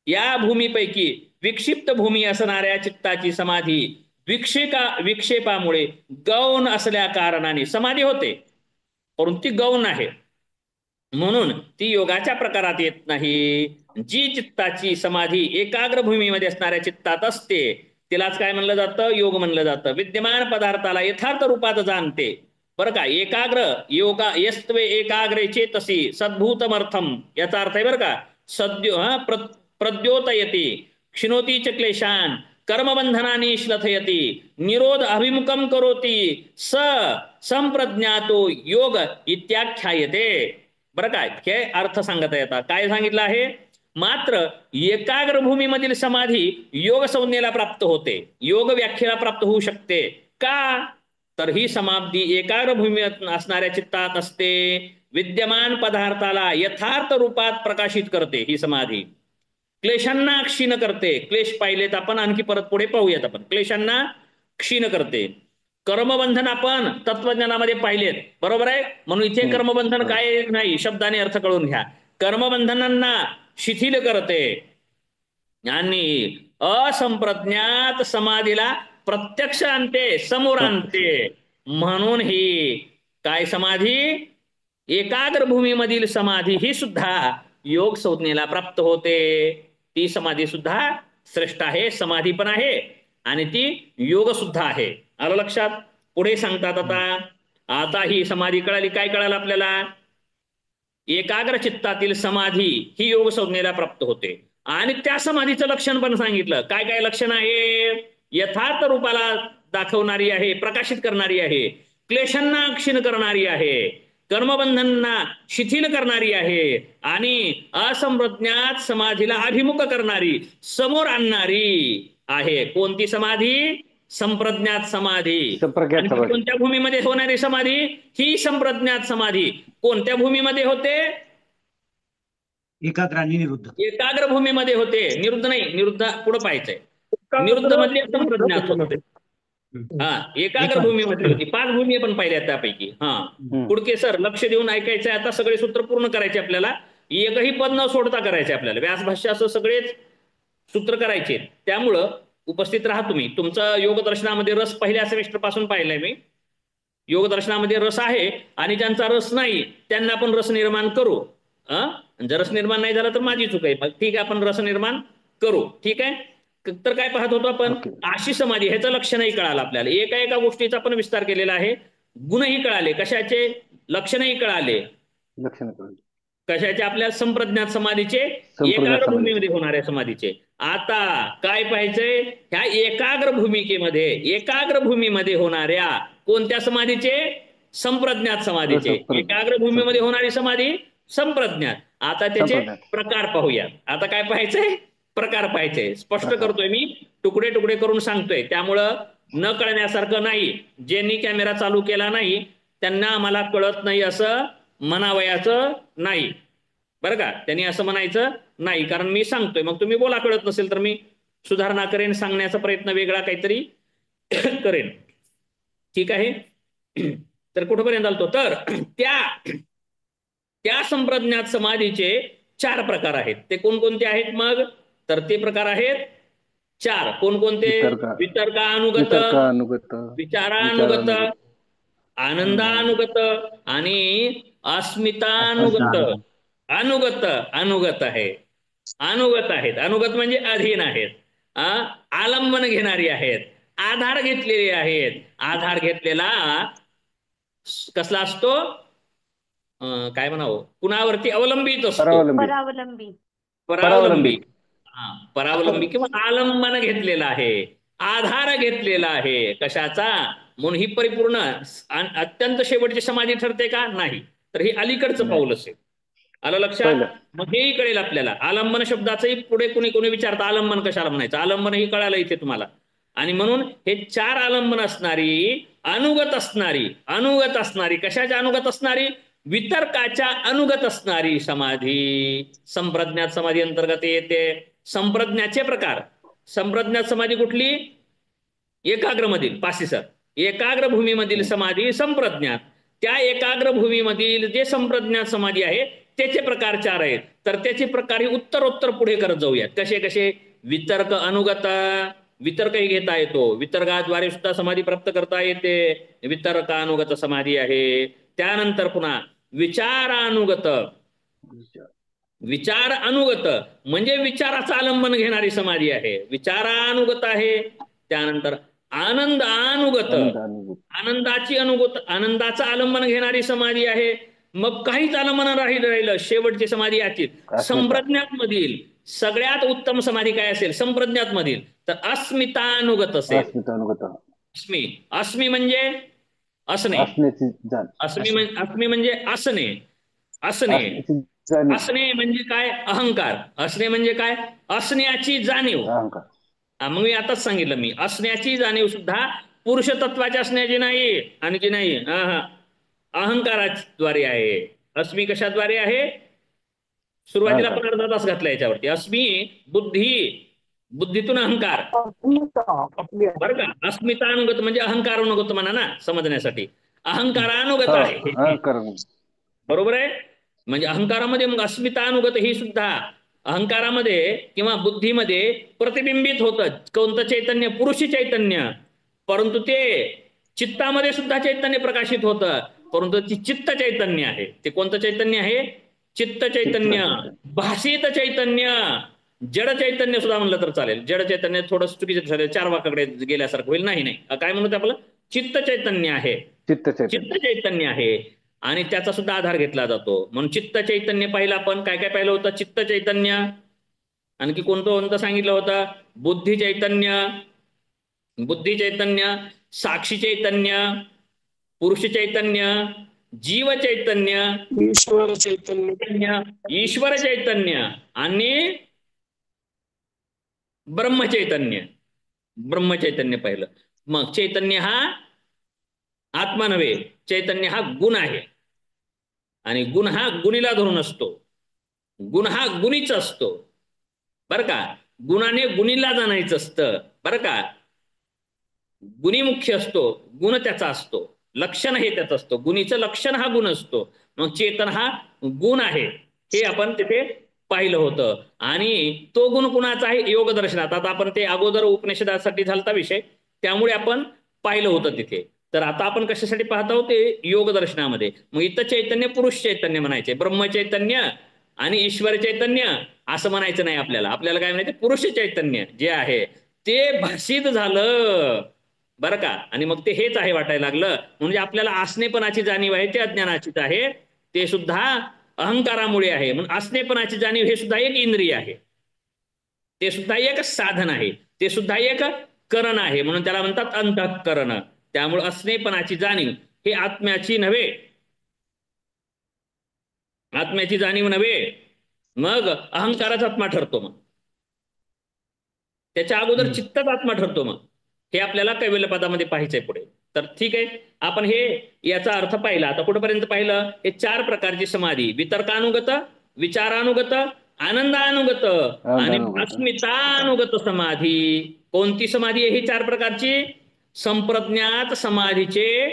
या भूमीपैकी विक्षिप्त भूमी असणाऱ्या चित्ताची समाधी विक्षेपामुळे गौण असल्या कारणाने समाधी होते, परंतु ती गौण आहे, म्हणून ती योगाच्या प्रकारात येत नाही. जी चित्ताची समाधी एकाग्र भूमीमध्ये असणाऱ्या चित्तात असते तिलाच काय म्हणलं जातं? योग म्हणलं जातं. विद्यमान पदार्थाला यथार्थ रूपात जाणते, बरं का? एकाग्र योगा यस्त्वे एकाग्रे चेतसी सद्भूतमर्थम, याचा अर्थ आहे बरं का? प्रद्योतयति क्षिणोती च क्लेशान कर्मबंधनानि श्लथयति निरोध अभिमुखम करोति संप्रज्ञातो योग इत्याख्यायते. बरं काय? हे अर्थ सांगता येतात. काय सांगितलं आहे? मात्र एकाग्र भूमीमधील समाधी योग संज्ञेला प्राप्त होते, योग व्याख्येला प्राप्त होऊ शकते. का? तर ही समाधी एकाग्र भूमीत असणाऱ्या चित्तात असते. विद्यमान पदार्थाला यथार्थ रूपात प्रकाशित करते ही समाधी. क्लेशांना क्षीण करते. क्लेश पाहिलेत आपण, आणखी परत पुढे पाहूयात आपण. क्लेशांना क्षीण करते. कर्मबंधन आपण तत्वज्ञानामध्ये पाहिलेत, बरोबर आहे. म्हणून इथे कर्मबंधन काय नाही, शब्दाने अर्थ कळून घ्या. कर्मबंधनांना शिथिल करते आणि असंप्रज्ञात समाधीला प्रत्यक्ष आणते, समोर आणते. म्हणून ही काय समाधी, एकाग्र भूमीमधील समाधी ही सुद्धा योग संज्ञेला प्राप्त होते. ती समाधी सुद्धा श्रेष्ठ आहे, समाधी पण आहे आणि ती योग सुद्धा आहे. आलं लक्षात. पुढे सांगतात आता ही समाधी कळाली. काय कळालं आपल्याला, एकाग्र चित्तातील समाधी ही योग संज्ञेला प्राप्त होते. आणि त्या समाधीचं लक्षण पण सांगितलं. काय काय लक्षण आहे, यथार्थ रूपाला दाखवणारी आहे, प्रकाशित करणारी आहे, क्लेशांना क्षीण करणारी आहे, कर्मबंधनांना शिथिल करणारी आहे आणि असंप्रज्ञात समाधीला अभिमुख करणारी, समोर आणणारी आहे. कोणती समाधी, संप्रज्ञात समाधी. संप्रज्ञात समाधी. कोणत्या भूमीमध्ये होणारी समाधी, ही संप्रज्ञात समाधी. कोणत्या भूमीमध्ये होते, एकाग्र आणि निरुद्ध. एकाग्र भूमीमध्ये होते. निरुद्ध नाही, निरुद्ध पुढे पाहायचंय. निरुद्ध मधली संप्रज्ञात होते. हा, एकाग्र भूमीमध्ये होती. 5 भूमी पण पाहिल्या त्यापैकी. हा, पुढके सर लक्ष देऊन ऐकायचंय. आता सगळे सूत्र पूर्ण करायचे आपल्याला, एकही पद न सोडता करायचे आपल्याला. व्यासभाष्य असं सगळेच सूत्र करायचे. त्यामुळं उपस्थित राहा तुम्ही. तुमचं योगदर्शनामध्ये रस पहिल्या सेमिस्टर पासून पाहिलंय मी. योगदर्शनामध्ये रस आहे आणि ज्यांचा रस नाही त्यांना पण रस निर्माण करू. जर रस निर्माण नाही झाला तर माझी चूक आहे. ठीक आहे, आपण रस निर्माण करू. ठीक आहे. तर काय पाहत होतो आपण, अशी समाधी, ह्याचं लक्षणही कळालं आपल्याला. एका एका गोष्टीचा पण विस्तार केलेला आहे. गुणही कळाले, कशाचे, लक्षणही कळाले, लक्षण कळलं. कशाचे, आपल्या संप्रज्ञात समाधीचे, एकाग्र भूमीमध्ये होणाऱ्या समाधीचे. आता काय पाहायचंय, ह्या एकाग्र भूमिकेमध्ये, एकाग्र भूमीमध्ये होणाऱ्या कोणत्या समाधीचे, संप्रज्ञात समाधीचे. एकाग्र भूमीमध्ये होणारी समाधी संप्रज्ञात. आता त्याचे प्रकार पाहूया. आता काय पाहायचंय, प्रकार पाहायचे. स्पष्ट करतोय मी, तुकडे तुकडे करून सांगतोय. त्यामुळं न कळण्यासारखं नाही. ज्यांनी कॅमेरा चालू केला नाही त्यांना आम्हाला कळत नाही असं म्हणावयाचं नाही, बरं का. त्यांनी असं म्हणायचं नाही, कारण मी सांगतोय. मग तुम्ही बोला, कळत नसेल तर मी सुधारणा करेन, सांगण्याचा प्रयत्न वेगळा काहीतरी करेन. ठीक आहे. तर कुठपर्यंत आलतो, तर त्या संप्रज्ञात समाधीचे 4 प्रकार आहेत. ते कोणकोणते आहेत मग, तर ते प्रकार आहेत 4. कोणकोणते, वितर्कानुगत, विचारानुगत, आनंदानुगत आणि अस्मितानुगत. अनुगत आहे, अनुगत आहेत. अनुगत म्हणजे अधीन आहेत, आलंबन घेणारी आहेत, आधार घेतलेले आहेत. आधार घेतलेला कसला असतो, काय म्हणावं, कुणावरती अवलंबित असतो, परावलंबी. परावलंबी किंवा आलंबन घेतलेला आहे, आधार घेतलेला आहे. कशाचा, म्हणून ही परिपूर्ण अत्यंत शेवटची समाधी ठरते का, नाही. तर ही अलीकडचं पाऊल असेल. आलं लक्षात. मग हेही कळेल आपल्याला. आलंबन शब्दाचंही पुढे कोणी कोणी विचारतं, आलंबन कशाला म्हणायचं. आलंबन ही कळालं इथे तुम्हाला. आणि म्हणून हे 4 आलंबन असणारी, अनुगत असणारी, कशाच्या अनुगत असणारी, वितर्काच्या अनुगत असणारी समाधी संप्रज्ञात समाधी अंतर्गत येते. संप्रज्ञाचे प्रकार, संप्रज्ञात समाधी कुठली, एकाग्रमधील, पासीसर, एकाग्र भूमीमधील समाधी संप्रज्ञात. त्या एकाग्र भूमीमधील जे संप्रज्ञात समाधी आहे त्याचे प्रकार 4 आहेत. तर त्याचे प्रकार हे उत्तरोत्तर पुढे करत जाऊयात. कसे कसे, वितर्क अनुगत, वितर्कही घेता येतो, वितर्काद्वारे सुद्धा समाधी प्राप्त करता येते, वितर्कानुगत समाधी आहे. त्यानंतर पुन्हा विचारानुगत, विचार अनुगत म्हणजे विचाराचं आलंबन घेणारी समाधी आहे, विचारानुगत आहे. त्यानंतर आनंदानुगत, आनंदाचं आलंबन घेणारी समाधी आहे. मग काहीच आलंबन राहिलं, शेवटची समाधी याची संप्रज्ञात मधील सगळ्यात उत्तम समाधी काय असेल, संप्रज्ञात मधील, तर अस्मितानुगत असेल. अस्मी म्हणजे असणे, अस्मी म्हणजे असणे, असणे म्हणजे काय, अहंकार. असणे म्हणजे काय, असण्याची जाणीव. मग मी आताच सांगितलं मी, असण्याची जाणीव सुद्धा पुरुष तत्वाच्या असण्याची नाही, आणखी नाही, अहंकाराद्वारे आहे. अस्मी कशाद्वारे आहे? सुरुवातीला आपण अर्धा तास घातला याच्यावरती. अस्मी बुद्धीतून अहंकार, बरं का. अस्मितानुगत म्हणजे अहंकारानुगत म्हणा ना समजण्यासाठी. अहंकारानुगत आहे, बरोबर आहे. म्हणजे अहंकारामध्ये मग अस्मितानुगत ही सुद्धा अहंकारामध्ये किंवा बुद्धीमध्ये प्रतिबिंबित होतं कोणतं चैतन्य? पुरुष चैतन्य. परंतु ते चित्तामध्ये सुद्धा चैतन्य प्रकाशित होतं, परंतु ती चित्त चैतन्य आहे. ते कोणतं चैतन्य आहे? चित्त चैतन्य, भाषित चैतन्य. जड चैतन्य सुद्धा म्हणलं तर चालेल. जड चैतन्य थोडं चुकीचं झालं, 4 वाकाकडे गेल्यासारखं होईल. नाही काय म्हणतो आपलं? चित्त चैतन्य आहे, चित्त चैतन्य आहे. आणि त्याचा सुद्धा आधार घेतला जातो. म्हणून चित्त चैतन्य पाहिलं आपण. काय काय पाहिलं होतं? चित्त चैतन्य, आणखी कोणतं सांगितलं होतं? बुद्धी चैतन्य, साक्षी चैतन्य, पुरुष चैतन्य, जीव चैतन्य, ईश्वर चैतन्य आणि ब्रह्मचैतन्य पाहिलं. मग चैतन्य हा आत्मा नव्हे, चैतन्य हा गुण आहे. आणि गुण हा गुणीला धरून असतो, गुण हा गुणीच असतो, बरं का. गुणाने गुणीला जाणायचं असतं, बरं का. गुणी मुख्य असतो, गुण त्याचा असतो, लक्षण हे त्याचं असतं. गुणीचं लक्षण हा गुण असतो. मग चेतन हा गुण आहे, हे आपण तिथे पाहिलं होतं. आणि तो गुण कुणाचा आहे? योग दर्शनात. आता आपण ते अगोदर उपनिषदासाठी झालता विषय, त्यामुळे आपण पाहिलं होतं तिथे. तर आता आपण कशासाठी पाहतो? ते योग दर्शनामध्ये. मग इथं चैतन्य पुरुष चैतन्य म्हणायचे, ब्रह्मचैतन्य आणि ईश्वर चैतन्य असं म्हणायचं नाही आपल्याला. आपल्याला काय म्हणायचं? पुरुष चैतन्य जे आहे ते भाषित झालं, बरं का. आणि मग ते हेच आहे वाटायला लागलं. म्हणजे आपल्याला असणेपणाची जाणीव आहे ते अज्ञानाचीच आहे, ते सुद्धा अहंकारामुळे आहे. म्हणून असणेपणाची जाणीव हे सुद्धा एक इंद्रिय आहे, ते सुद्धा एक साधन आहे, ते सुद्धा एक करण आहे. म्हणून त्याला म्हणतात अंतःकरण. त्यामुळे असणेपणाची जाणीव हे आत्म्याची जाणीव नव्हे, मग अहंकाराचा आत्मा ठरतो. मग त्याच्या अगोदर चित्तच आत्मा ठरतो. मग हे आपल्याला कैवल्यपदामध्ये पाहायचंय पुढे. तर ठीक आहे, आपण हे याचा अर्थ पाहिला. आता कुठपर्यंत पाहिलं? हे 4 प्रकारची समाधी: वितर्कानुगत, विचारानुगत, आनंदानुगत आणि अस्मितानुगत समाधी. कोणती समाधी आहे ही 4 प्रकारची? संप्रज्ञात समाधीचे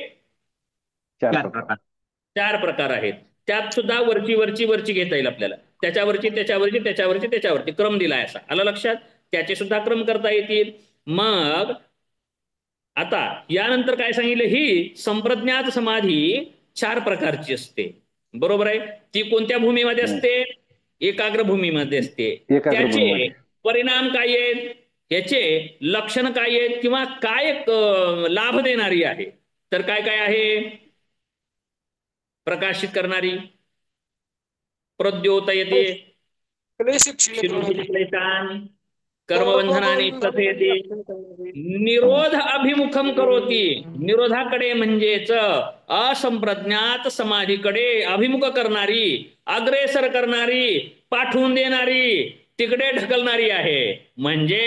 4 प्रकार आहेत. त्यात सुद्धा वरची घेता येईल आपल्याला. त्याच्यावरची क्रम दिलाय असा. आलं लक्षात? त्याचे सुद्धा क्रम करता येतील. मग आता यानंतर काय सांगितलं? ही संप्रज्ञात समाधी 4 प्रकारची असते, बरोबर आहे. ती कोणत्या भूमीमध्ये असते? एकाग्र भूमीमध्ये असते. त्याचे परिणाम काय आहेत? याचे लक्षण काय आहेत? किंवा काय लाभ देणारी आहे? तर काय काय आहे? प्रकाशित करणारी, प्रद्योतयते, कर्मबंधनाने स्थयते, निरोध अभिमुखम करोती. निरोधाकडे म्हणजेच असंप्रज्ञात समाधीकडे अभिमुख करणारी, अग्रेसर करणारी, पाठवून देणारी, तिकडे ढकलणारी आहे. म्हणजे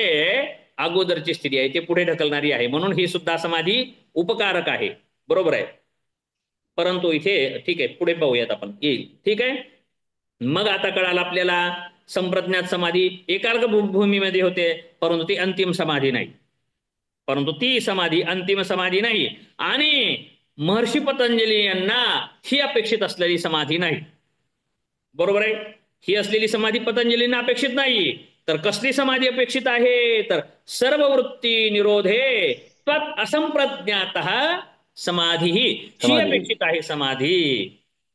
अगोदरची स्थिती आहे ते पुढे ढकलणारी आहे. म्हणून ही सुद्धा समाधी उपकारक आहे, बरोबर आहे. परंतु इथे ठीक आहे, पुढे पाहूयात आपण, येईल. ठीक आहे. मग आता कळालं आपल्याला, संप्रज्ञात समाधी एकाग्र भूमीमध्ये होते, परंतु ती अंतिम समाधी नाही. अंतिम समाधी नाही. आणि महर्षी पतंजली यांना ही अपेक्षित असलेली समाधी नाही, बरोबर आहे. ही असलेली समाधी पतंजलींना अपेक्षित नाही. तर कसली समाधी अपेक्षित आहे? तर सर्व वृत्ती निरोधे त्वत् असंप्रज्ञातः समाधी ही अपेक्षित आहे समाधी.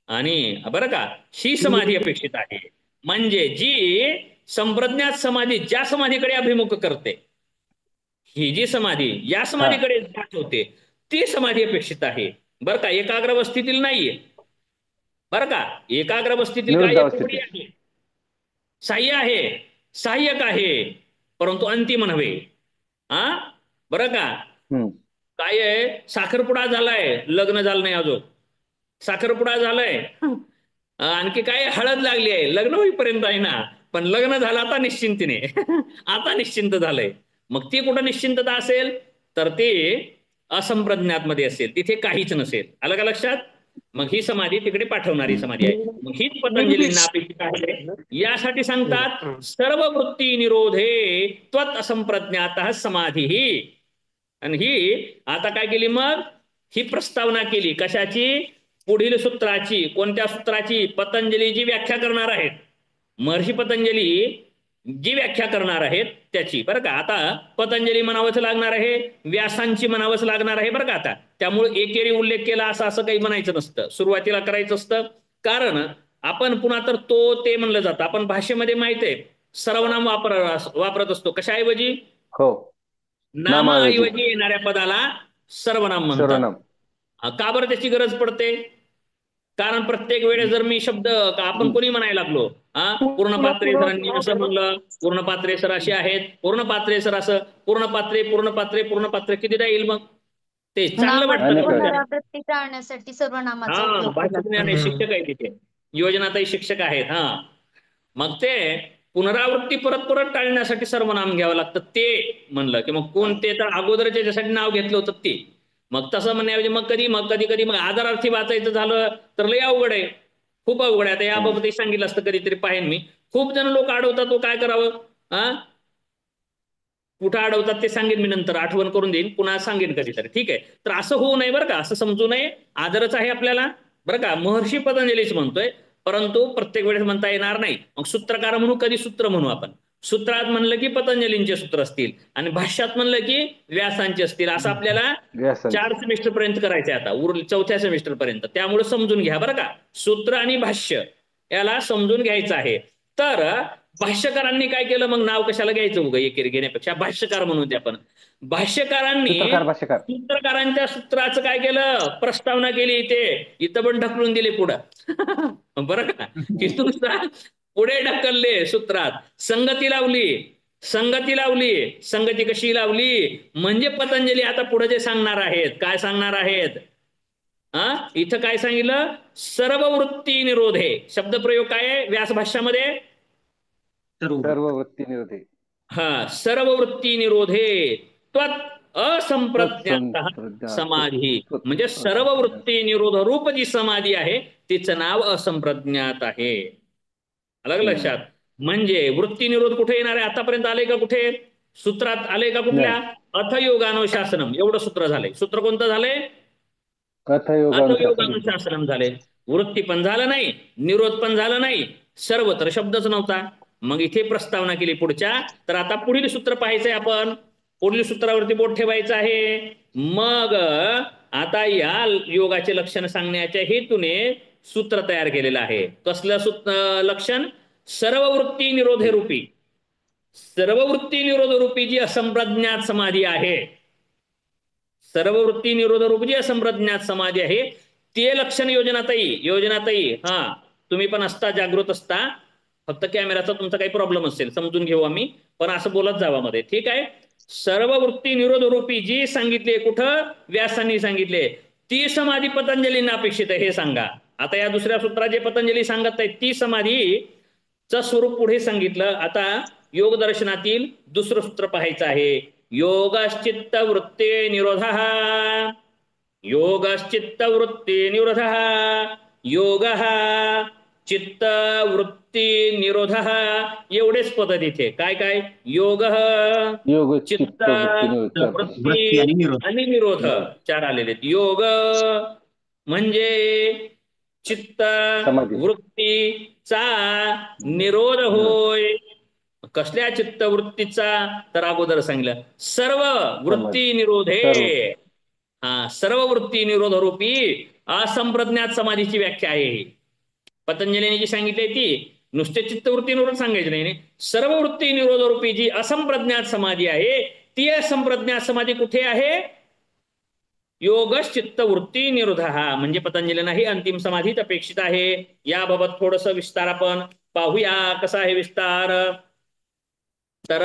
आणि बरं का, ही समाधी अपेक्षित आहे. म्हणजे जी संप्रज्ञात समाधी ज्या समाधीकडे अभिमुख करते, ही जी समाधी या समाधीकडे होते, ती समाधी अपेक्षित आहे, बरं का. एकाग्र अवस्थेतील नाहीये, बरं का. एकाग्र अवस्थेतील काय आहे? सहाय्य आहे, सहाय्यक आहे, परंतु अंतिम नव्हे. बरं का. काय आहे? साखरपुडा झालाय, लग्न झालं नाही अजून. साखरपुडा झालाय, आणखी काय हळद लागली आहे, लग्न होईपर्यंत आहे ना. पण लग्न झालं आता निश्चिंतीने आता निश्चिंत झालंय. मग ती कुठं निश्चिंतता असेल? तर ते असंप्रज्ञात मध्ये असेल, तिथे काहीच नसेल. आलं का लक्षात? मग ही समाधी तिकडे पाठवणारी समाधी आहे. मग हीच पतंजलींना अपेक्षित आहे. यासाठी सांगतात सर्व वृत्ती निरोधे त्वत असंप्रज्ञात समाधी ही. आणि ही आता काय केली मग? ही प्रस्तावना केली कशाची? पुढील सूत्राची. कोणत्या सूत्राची? पतंजलीची व्याख्या करणार आहेत. महर्षी पतंजली जी व्याख्या करणार आहेत त्याची. बरं का? आता पतंजली म्हणावंच लागणार आहे, व्यासांची म्हणावंच लागणार आहे. बरं का? आता त्यामुळे एकेरी उल्लेख केला असं काही म्हणायचं नसतं, सुरुवातीला करायचं असतं. कारण आपण पुन्हा तर तो ते म्हणलं जातं. आपण भाषेमध्ये माहिती आहे सर्वनाम वापरत असतो. कशाऐवजी? हो. नामाऐवजी. नामाऐवजी येणाऱ्या पदाला सर्वनाम म्हणतात. सर्वनाम. का बरं त्याची गरज पडते? कारण प्रत्येक वेळेस जर मी शब्द आपण कोणी म्हणायला लागलो, पूर्णपात्रे सरांनी असं म्हणलं, पूर्णपात्रे सर असे आहेत, पूर्णपात्रे सर असं, पूर्णपात्रे कितीदा येईल मग? ते चांगलं वाटतं का? पुनरावृत्ती टाळण्यासाठी सर्वनामाचा उपयोग केला भाषा शिक्षक आहे तिथे, योजनाताई शिक्षक आहेत. मग ते पुनरावृत्ती परत परत टाळण्यासाठी सर्वनाम घ्यावं लागतं ते म्हणलं की मग कोणते तर अगोदर ज्याच्यासाठी नाव घेतलं होतं ते. मग तसं म्हणण्याऐवजी मग कधी मग आदरार्थी वाचायचं झालं तर लय अवघड आहे, खूप अवघड आहे. आता याबाबत सांगितलं असतं कधीतरी पाहेन मी. खूप जण लोक अडवतात, तो काय करावं? कुठं अडवतात ते सांगेन मी नंतर, आठवण करून देईन, पुन्हा सांगेन कधीतरी. ठीक आहे? तर असं होऊ नये बरं का, असं समजू नये. आदरच आहे आपल्याला बरं का, महर्षी पतंजलीच म्हणतोय, परंतु प्रत्येक वेळेस म्हणता येणार नाही. मग सूत्रकार म्हणू, कधी सूत्र म्हणू आपण. सूत्रात म्हणलं की पतंजलींचे सूत्र असतील आणि भाष्यात म्हणलं की व्यासांचे असतील. असं आपल्याला 4 सेमिस्टर पर्यंत करायचंय आता, उरली 4थ्या सेमिस्टर पर्यंत. त्यामुळे समजून घ्या बरं का, सूत्र आणि भाष्य याला समजून घ्यायचं आहे. तर भाष्यकारांनी काय केलं मग? नाव कशाला घ्यायचं उगा एकेरी घेण्यापेक्षा भाष्यकार म्हणून ते आपण. भाष्यकारांनी सूत्रकारांच्या सूत्राचं काय केलं? प्रस्तावना केली. इथं पण ढकलून दिले पुढं बरं का, तिथून पुढे ढकलले सूत्रात. संगती लावली. संगती कशी लावली? म्हणजे पतंजली आता पुढे जे सांगणार आहेत, काय सांगणार आहेत? इथं काय सांगितलं? सर्व वृत्ती निरोधे. शब्दप्रयोग काय आहे व्यास भाष्यामध्ये? सर्व वृत्ती निरोधे. सर्व वृत्ती निरोधे त्वत असंप्रज्ञात समाधी. म्हणजे सर्व वृत्ती निरोध रूप जी समाधी आहे तिचं नाव असंप्रज्ञात आहे. अलग लक्षात? म्हणजे वृत्ती निरोध कुठे येणार आहे? आतापर्यंत आले का कुठे? सूत्रात आले का कुठल्या? अथयोगानुशासनम एवढं सूत्र झालंय. सूत्र कोणतं झालंय? अथयोगानुशासनम झाले. वृत्ती पण झालं नाही, निरोध पण झालं नाही, सर्व तर शब्दच नव्हता. मग इथे प्रस्तावना केली पुढच्या. तर आता पुढील सूत्र पाहायचंय आपण, पुढील सूत्रावरती बोट ठेवायचं आहे. मग आता या योगाचे लक्षण सांगण्याच्या हेतूने सूत्र तयार केलेलं आहे. कसलं लक्षण? सर्व वृत्ती निरोधे रूपी, सर्व वृत्ती निरोध रूपी जी असंप्रज्ञात समाधी आहे, सर्व वृत्ती निरोध रूप जी असंप्रज्ञात समाधी आहे, ते लक्षण योजनाताई तुम्ही पण असता, जागृत असता. फक्त कॅमेराचा तुमचा काही प्रॉब्लेम असेल समजून घेऊ आम्ही, पण असं बोलत जावा मध्ये. ठीक आहे? सर्व वृत्ती निरोध रूपी जी सांगितले, कुठं? व्यासांनी सांगितले, ती समाधी पतंजलींना अपेक्षित आहे, हे सांगा. आता या दुसऱ्या सूत्रात जे पतंजली सांगत आहे ती समाधीचं स्वरूप पुढे सांगितलं. आता योग दर्शनातील दुसरं सूत्र पाहायचं आहे. योगश्चित्त वृत्ते निरोधः, योगश्चित्त वृत्ती निरोधः, योगः चित्त वृत्ती निरोधः. एवढेच पद तिथे. काय? योग, चित्त वृत्ती आणि निरोध 4 आलेले. योग म्हणजे चित्त वृत्तीचा निरोध होय. कसल्या चित्तवृत्तीचा? तर अगोदर सांगितलं सर्व वृत्ती निरोधे. सर्व वृत्ती निरोध रूपी असंप्रज्ञात समाधीची व्याख्या आहे. पतंजलीने जी सांगितली ती नुसते चित्तवृत्ती निरोध सांगायची नाही, सर्व वृत्ती निरोध रूपी जी असंप्रज्ञात समाधी आहे, ती असंप्रज्ञात समाधी कुठे आहे? योगश चित्तवृत्ती निरोध. म्हणजे पतंजलींना ही अंतिम समाधीच अपेक्षित आहे. याबाबत थोडस विस्तार आपण पाहूया. कसा आहे विस्तार? तर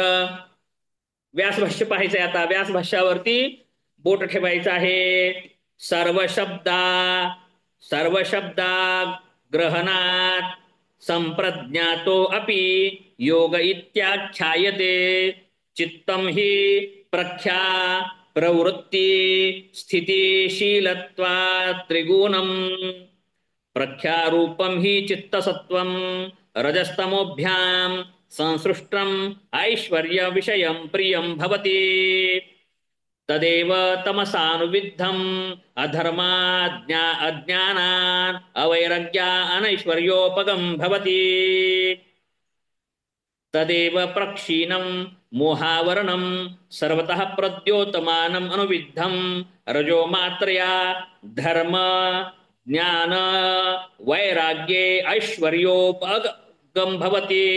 व्यासभाष्य पाहायचंय. आता व्यासभाष्यावरती बोट ठेवायचं आहे. सर्व शब्दा ग्रहणात संप्रज्ञातो अपि योग इत्याख्यायते. चित्तम हि प्रवृत्ती स्थितिशीलत्वा त्रिगुणम प्रख्यारूपम हि चित्तसत्वम रजस्तमोभ्याम संसृष्टम ऐश्वर्य विषयम प्रियम भवति तदेव तमसानुविद्धम अज्ञानान् अवैराग्या अनैश्वर्योपगम भवति तदेव प्रक्षीणं मोहावरणं सर्वतः प्रद्योतमानम् अनुविद्धं रजो मात्रया धर्म ज्ञान वैराग्ये ऐश्वर्योपगम भवति।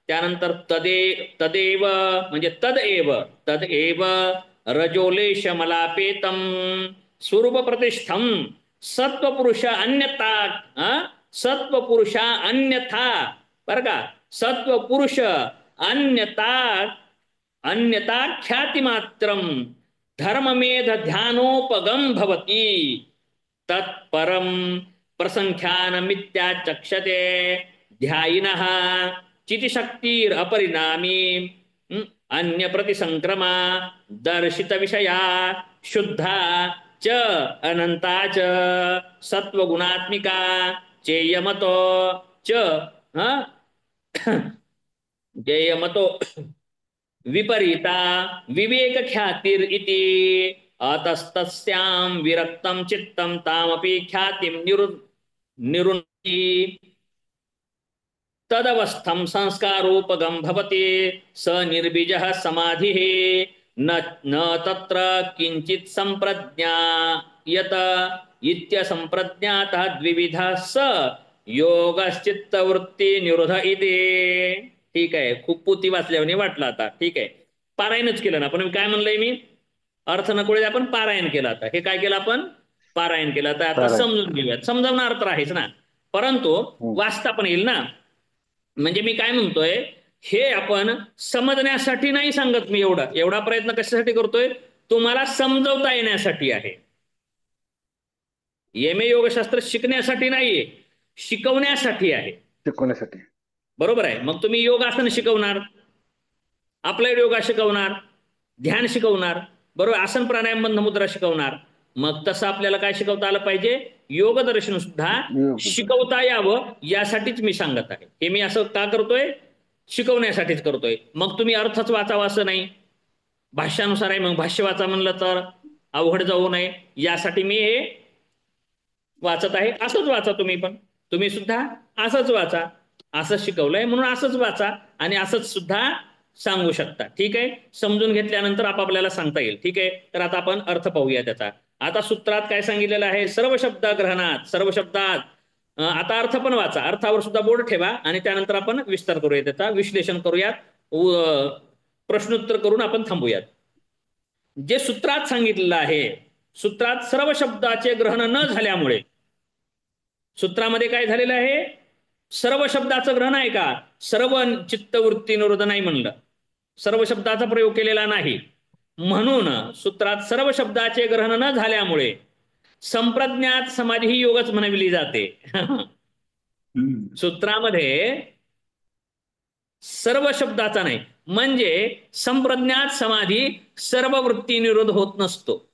त्यानंतर तदेव म्हणजे तदेव रजोलेशमलापेतं स्वरूप प्रतिष्ठं सत्वपुरुषा अन्यथा बरं का सत्वपुरुष अन्यता ख्यातिमात्रं धर्ममेध ध्यानोपगम भवति तत्परं प्रसंख्यानमित्याचक्षते ध्यायिनः चितिशक्तिरपरिणामी अन्य प्रतिसंक्रमा दर्शित विषया शुद्धा च अनंता च सत्वगुणात्मिका चेयमतो विपरीता विवेक ख्यातिर इति अतस्तस्यां विरक्तं चित्तं तामपि ख्यातिं निरुन्ति तदवस्थं संस्कारोपगम भवति स निर्बीजः समाधिः न तत्र किंचित संप्रज्ञायत इत्यसंप्रज्ञातः द्विविधः स योगश्चित्तवृत्ती निरोध इति। ठीक आहे, खूप पोथी वाचल्याने वाटलं आता. ठीक आहे, पारायणच केलं ना. पण काय म्हणलंय मी, अर्थ नकोळे आपण पारायण केलं. आता हे काय केलं आपण, पारायण केलं. आता समजून घेऊयात. समजावणार अर्थ आहेच ना, परंतु वाचता पण येईल ना. म्हणजे मी काय म्हणतोय, हे आपण समजण्यासाठी नाही सांगत मी. एवढा प्रयत्न कशासाठी करतोय, तुम्हाला समजवता येण्यासाठी आहे. एम ए योगशास्त्र शिकण्यासाठी नाहीये, शिकवण्यासाठी आहे. शिकवण्यासाठी, बरोबर आहे. मग तुम्ही योगासन शिकवणार, आपलं योगा शिकवणार, ध्यान शिकवणार, बरोबर, आसन प्राणायाम बंध मुद्रा शिकवणार. मग तसं आपल्याला काय शिकवता आलं पाहिजे, योग दर्शन सुद्धा शिकवता यावं यासाठीच मी सांगत आहे. हे मी असं का करतोय, शिकवण्यासाठीच करतोय. मग तुम्ही अर्थच वाचावा असं नाही, भाष्यानुसार आहे. मग भाष्य वाचा म्हणलं तर अवघड जाऊ नये यासाठी मी हे वाचत आहे. असंच वाचा तुम्ही पण, तुम्ही सुद्धा असंच वाचा. असंच शिकवलंय म्हणून असंच वाचा आणि असंच सुद्धा सांगू शकता. ठीक आहे, समजून घेतल्यानंतर आपापल्याला सांगता येईल. ठीक आहे, तर आता आपण अर्थ पाहूया त्याचा. आता सूत्रात काय सांगितलेलं आहे, सर्व शब्द ग्रहणात, सर्व शब्दात. आता अर्थ पण वाचा, अर्थावर सुद्धा बोर्ड ठेवा आणि त्यानंतर आपण विस्तार करूया, त्याचा विश्लेषण करूयात, प्रश्नोत्तर करून आपण थांबूयात. जे सूत्रात सांगितलेलं आहे, सूत्रात सर्व शब्दाचे ग्रहण न झाल्यामुळे, सूत्रामध्ये काय झालेलं आहे, सर्व शब्दाचं ग्रहण आहे का, सर्व चित्तवृत्ती निरोध नाही म्हणलं, सर्व शब्दाचा प्रयोग केलेला नाही. म्हणून सूत्रात सर्व शब्दाचे ग्रहण न झाल्यामुळे संप्रज्ञात समाधी ही योगच म्हणविली जाते. सूत्रामध्ये सर्व शब्दाचा नाही, म्हणजे संप्रज्ञात समाधी सर्व वृत्ती निरोध होत नसतो,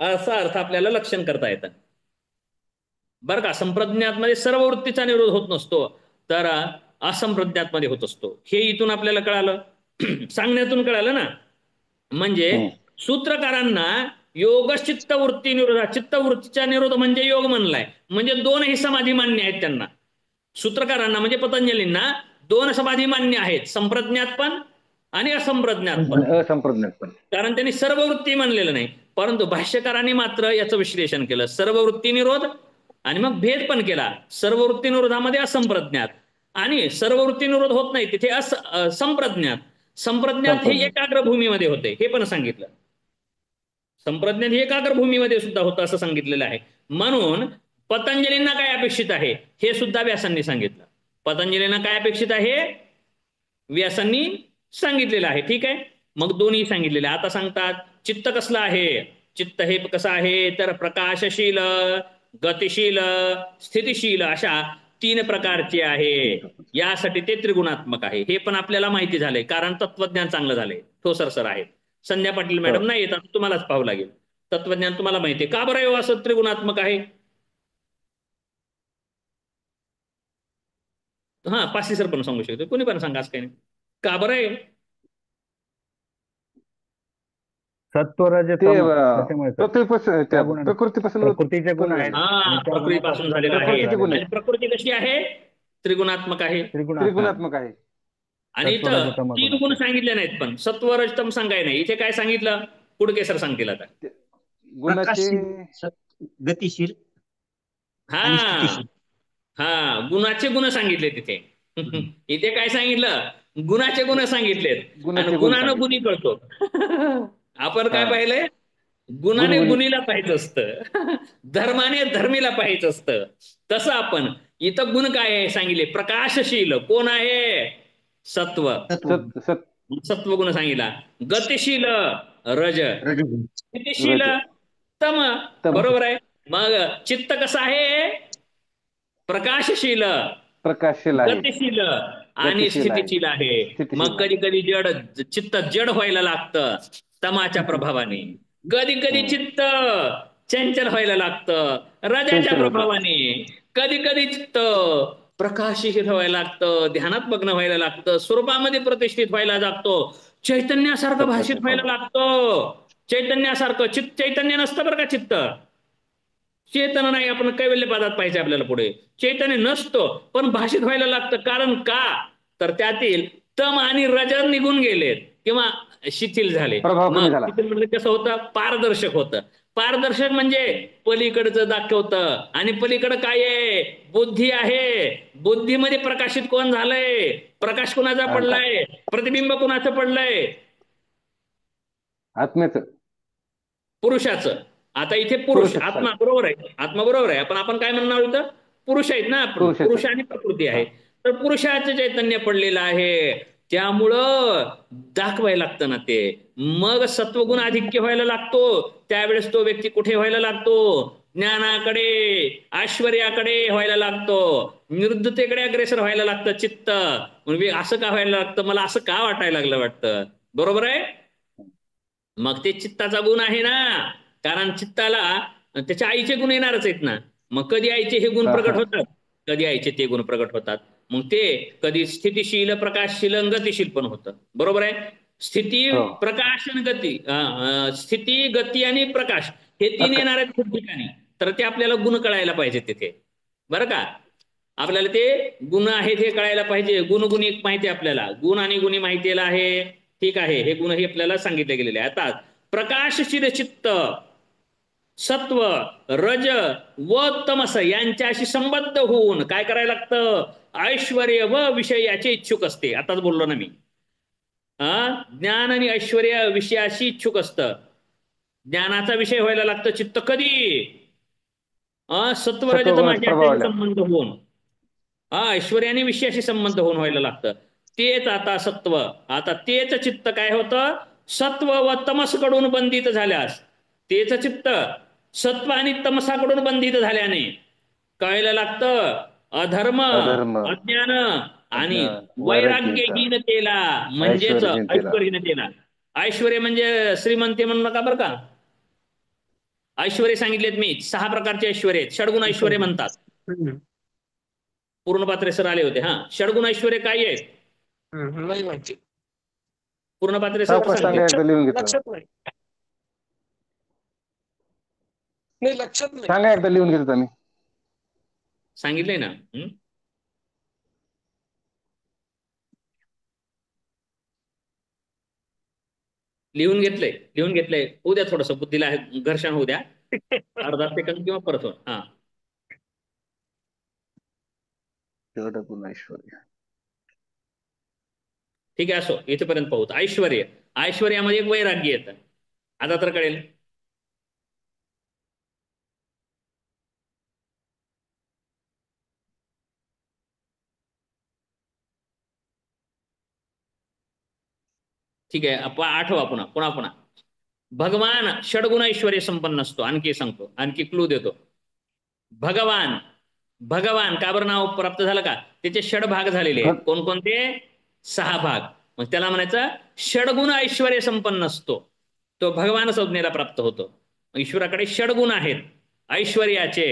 असा अर्थ आपल्याला लक्षण करता येतं. बरं का, संप्रज्ञात मध्ये सर्व वृत्तीचा निरोध होत नसतो, तर असंप्रज्ञात मध्ये होत असतो. हे इथून आपल्याला कळालं, सांगण्यातून कळालं ना. म्हणजे सूत्रकारांना योग चित्तवृत्ती निरोध, चित्तवृत्तीचा निरोध म्हणजे योग म्हणलाय, म्हणजे दोनही समाधी मान्य आहेत त्यांना. सूत्रकारांना म्हणजे पतंजलींना दोन समाधी मान्य आहेत, संप्रज्ञात पण आणि असंप्रज्ञात पण. कारण त्यांनी सर्व वृत्ती मानलेलं नाही. परंतु भाष्यकारांनी मात्र याचं विश्लेषण केलं, सर्व वृत्ती निरोध आणि मग भेद पण केला. सर्व वृत्ती निरोधामध्ये असंप्रज्ञात आणि सर्व वृत्ती निरोध होत नाही तिथे संप्रज्ञात. संप्रज्ञात हे एकाग्र भूमीमध्ये होते, हे पण सांगितलं. संप्रज्ञात हे एकाग्र भूमीमध्ये सुद्धा होतं असं सांगितलेलं आहे. म्हणून पतंजलींना काय अपेक्षित आहे हे सुद्धा व्यासांनी सांगितलं. पतंजलींना काय अपेक्षित आहे, व्यासांनी सांगितलेलं आहे. ठीक आहे, मग दोन्ही सांगितलेले. आता सांगतात चित्त कसलं आहे, चित्त हे कसं आहे तर प्रकाशशील, गतिशील, स्थितिशील अशा 3 प्रकारचे आहे. यासाठी ते त्रिगुणात्मक आहे. हे पण आपल्याला माहिती झालंय, कारण तत्वज्ञान चांगलं झालंय, ठोसरसर आहे. संध्या पाटील मॅडम नाही येत, आता तुम्हालाच पाहावं लागेल. तत्वज्ञान तुम्हाला माहिती आहे का बरं आहे हो असं त्रिगुणात्मक आहे? हा पासी सर पण सांगू शकतो, कोणी पण सांगा, असं काही नाही. का बरं आहे? सत्व रज ते तम त्याच्यामुळे सर. त्या गुणाने प्रकृतीपासून प्रकृतीचे गुण आहेत झालेलं. आणि हा त्या प्रकृतीपासून गुणापासून झालेला रज आहे. प्रकृतीचे गुण आणि आहेत. प्रकृती कशी आहे? त्रिगुणात्मक आहे. त्रिगुणात्मक त्रिगुणात्मक आहे. आणि सत्व रज इथं तम 3 गुण गुण सांगितले नाहीत, पण सत्व रजतम सांगाय नाही. इथे काय सांगितलं? कुडके सर सांगतील आता. गुणाचे गतिशील आणि हा स्थितिशील. हा गुणाचे गुण सांगितले तिथे. इथे काय सांगितलं? गुणाचे गुण सांगितलेत. आणि गुणाचे गुण गुणानं गुणी सांगितले. कळतो. आपण काय हा. पाहिलंय? गुणाने गुणगुणी. गुणीला पाहायचं असतं. धर्माने धर्मीला पाहायचं असतं. तसं आपण इथं गुण काय आहे सांगितले? प्रकाशशील. कोण आहे? सत्व. सत सत सत्वगुण सांगितला. गतिशील रज. रजोगुण. स्थितिशील रज. तम. तम. बरोबर आहे. मग चित्त कसं आहे? प्रकाशशील, प्रकाशशील आहे. गतिशील आणि गतिशील आहे. स्थितिशील आहे. स्थितिशील मग आहे. कधी कधी चित्त जड व्हायला लागतं तमाच्या प्रभावाने. कधी कधी चित्त चंचल व्हायला लागतं रजाच्या चंचल होतं. प्रभावाने. कधी कधी चित्त प्रकाशशील व्हायला लागतं, ध्यानात मग्न व्हायला लागतं, स्वरूपामध्ये प्रतिष्ठित व्हायला लागतो, चैतन्यासारखं भाषित व्हायला लागतं. चैतन्यासारखं चैतन्य नसतं बरं का चित्त. चेतन नाही, आपण कैवल्यपदात पाहिजे आपल्याला पुढे. चैतन्य नसतो पण भाषित व्हायला लागतं. कारण का? तर त्यातील तम आणि रज निघून गेलेत किंवा शिथिल झाले. प्रभाव कमी मग झाला. शिथिल म्हणजे कसं होतं? पारदर्शक होतं. पारदर्शक म्हणजे पलीकडचं दाखवतं. आणि पलीकडं काय आहे? बुद्धी आहे. बुद्धीमध्ये प्रकाशित कोण झालंय? प्रकाश कुणाचा अहंकार. पडलाय? प्रतिबिंब कुणाचं पडलंय? आत्म्याचं. पुरुषाचं. आता इथे पुरुष पुरुषाचं. आत्मा बरोबर आहे. आत्मा बरोबर आहे. आपण काय म्हणणार आहोत? पुरुष आहेत ना आपण. पुरुषाचं. पुरुष आणि प्रकृती आहे. हा. तर पुरुषाचं चैतन्य पडलेलं आहे. त्यामुळं दाखवायला लागतं ना ते. मग सत्वगुण आधिक्य व्हायला लागतो. त्यावेळेस तो व्यक्ती कुठे व्हायला लागतो? ज्ञानाकडे, ऐश्वर्याकडे व्हायला लागतो. निरुद्धतेकडे अग्रेसर व्हायला लागतं चित्त. म्हणजे असं का व्हायला लागतं? मला असं का वाटायला लागलं वाटतं? बरोबर आहे. मग ते चित्ताचा गुण आहे ना. कारण चित्ताला त्याच्या आईचे गुण येणारच आहेत ना. मग कधी आईचे हे गुण प्रगट होतात, कधी आईचे ते गुण प्रगट होतात. मग ते कधी स्थितिशील, प्रकाशशील, गतिशील पण होतं. बरोबर आहे. स्थिती, हो. प्रकाश आणि गती. स्थिती, गती आणि प्रकाश हे 3 येणार आहेत खूप ठिकाणी. तर ते आपल्याला गुण कळायला पाहिजे तिथे, बरं का. आपल्याला ते गुण आहेत हे कळायला पाहिजे. गुणगुणी माहिती आपल्याला. गुण आणि गुणी माहितीला आहे. ठीक आहे. हे गुण हे आपल्याला सांगितले गेलेले आहे. आता प्रकाशशील चित्त, सत्व, रज व तमस यांच्याशी संबद्ध होऊन काय करायला लागतं? ऐश्वर्य व विषय याचे इच्छुक असते. आताच बोललो ना मी. ज्ञान आणि ऐश्वर्य विषयाशी इच्छुक असतं. ज्ञानाचा विषय व्हायला लागतं चित्त कधी? सत्व रज तम याच्याशी संबंध होऊन, ऐश्वर्याने विषयाशी संबंध होऊन व्हायला लागतं. तेच आता सत्व. आता तेच चित्त काय होतं? सत्व व तमसकडून बंधित झाल्यास, तेच चित्त सत्व आणि तमसाकडून बंधित झाल्याने कळायला लागतं अधर्म, अज्ञान आणि वैराग्यहीनतेला, म्हणजेच ऐश्वर्यहीनतेला. ऐश्वर्य म्हणजे श्रीमंती म्हणू नका बरं का. ऐश्वर्य सांगितलेत मी. 6 प्रकारचे ऐश्वर्य आहेत. षडगुण ऐश्वर्य म्हणतात. पूर्णपात्रे सर आले होते. षडगुण ऐश्वर्य काय आहेत? नाही माहिती. पूर्णपात्रे सर लक्षात नाही. नाही लक्षात नाही. सांगा एकदा लिहून घेतो आम्ही. सांगितलंय ना. लिहून घेतलंय. उद्या थोडस बुद्धीला घर्षण होऊ द्या. अर्धा सेकंद किंवा परत हो. ऐश्वर्य. ठीक आहे. असो, इथेपर्यंत पाहू. ऐश्वर्य, ऐश्वर्यामध्ये एक वैराग्य येतं. आता तर कळेल. ठीक आहे. आठवा पुन्हा. भगवान षडगुण ऐश्वर्य संपन्न असतो. आणखी सांगतो, आणखी क्लू देतो. भगवान का बरं नाव प्राप्त झालं का? त्याचे षडभाग झालेले आहेत. कोणकोणते? 6 भाग. मग त्याला म्हणायचं षडगुण ऐश्वर्य संपन्न असतो. तो भगवान संज्ञेला प्राप्त होतो. ईश्वराकडे षडगुण आहेत ऐश्वर्याचे,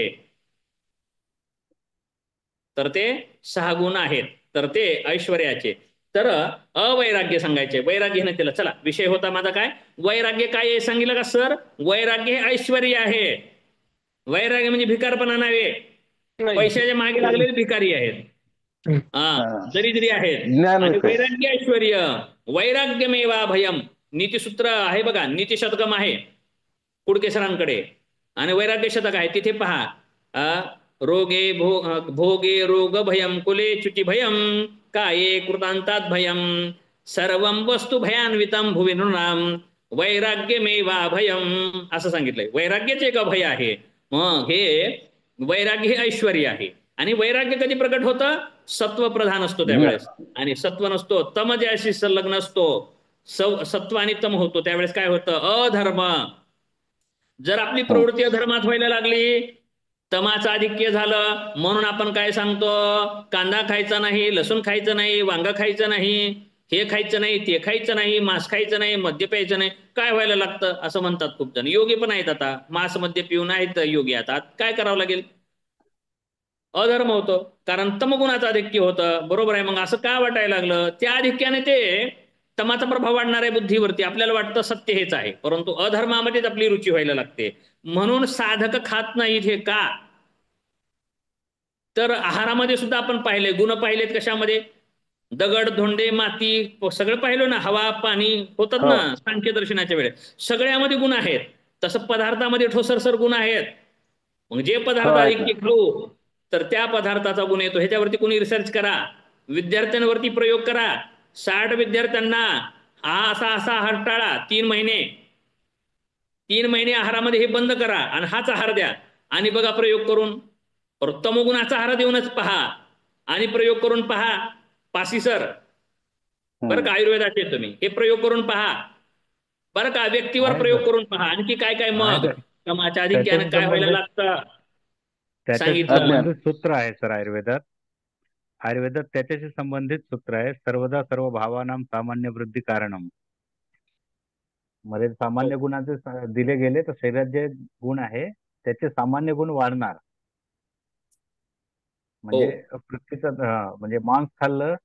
तर ते 6 गुण आहेत, तर ते ऐश्वर्याचे. तर अवैराग्य सांगायचे, वैराग्यहीनतेला. चला, विषय होता माझा काय, वैराग्य काय आहे सांगितलं का सर? वैराग्य हे ऐश्वर्य आहे. वैराग्य म्हणजे भिकारपणा नव्हे. नाही. पैशाच्या मागे लागलेले भिकारी आहेत, दरिद्री आहेत. ज्ञान आणि विकास. वैराग्य ऐश्वर्य. वैराग्यमेवा भयम, नीतिसूत्र आहे बघा, नीतिशतकम आहे कुडके सरांकडे, आणि वैराग्य शतक आहे, तिथे पहा. रोगे भोगे रोग भयम, कुले च्युती भयम, काये कृतांतात भयम, सर्वं वस्तु भयान्वितम भुवि नृणाम, वैराग्यमेवा भयम, असं सांगितलंय. वैराग्यच एक अभय आहे. मग हे वैराग्य हे ऐश्वर्य आहे. आणि वैराग्य कधी प्रकट होतं? सत्व प्रधान असतो त्यावेळेस, आणि सत्व नसतो, तम ज्याशी संलग्न असतो, सत्व आणि तम होतो, त्यावेळेस काय होतं? अधर्म. जर आपली प्रवृत्ती अधर्मात व्हायला लागली, तमाचं आधिक्य झालं, म्हणून आपण काय सांगतो? कांदा खायचा नाही, लसूण खायचं नाही, वांग खायचं नाही, हे खायचं नाही, ते खायचं नाही, मांस खायचं नाही, मद्य प्यायचं नाही. काय व्हायला लागतं? असं म्हणतात खूप जण. योगी पण आहेत आता, मांस मद्य पिऊन आहेत योगी. आता काय करावं लागेल? अधर्म होतो, कारण तमगुणाचं आधिक्य होतं. बरोबर आहे. मग असं का वाटायला लागलं? त्या आधिक्याने ते तमाचा प्रभाव वाढणार आहे बुद्धीवरती. आपल्याला वाटतं सत्य हेच आहे, परंतु अधर्मामध्येच आपली रुची व्हायला लागते. म्हणून साधक खात नाहीत. हे का? तर आहारामध्ये सुद्धा आपण पाहिले गुण पाहिलेत. कशामध्ये? दगड, धोंडे, माती, सगळं पाहिलं ना, हवा, पाणी होतात ना सांख्य दर्शनाच्या वेळेस. सगळ्यामध्ये गुण आहेत. तसं पदार्थामध्ये ठोसरसर गुण आहेत. मग जे पदार्थ अधिक खाऊ, तर त्या पदार्थाचा गुण येतो. ह्याच्यावरती कोणी रिसर्च करा, विद्यार्थ्यांवरती प्रयोग करा. 60 विद्यार्थ्यांना असा आहार टाळा, 3 महिने आहारामध्ये हे बंद करा आणि हाच आहार द्या, आणि बघा प्रयोग करून. तमोगुणाचा आहार देऊनच पहा आणि प्रयोग करून पहा. पासी सर, बरं का, आयुर्वेदाचे तुम्ही हे प्रयोग करून पहा, बरं का, व्यक्तीवर प्रयोग करून पहा. आणखी काय काय मग तमाच्या आधिक्याने काय व्हायला लागतं सांगितलं. सूत्र आहे सर आयुर्वेदात त्याच्याशी संबंधित सूत्र आहे. सर्वदा सर्व भावानां सामान्य वृद्धी कारणम. मध्ये सामान्य गुणाचे दिले गेले, तर शरीरात जे गुण आहे त्याचे सामान्य गुण वाढणार. म्हणजे पृथ्वीचं म्हणजे मांस खाल्लं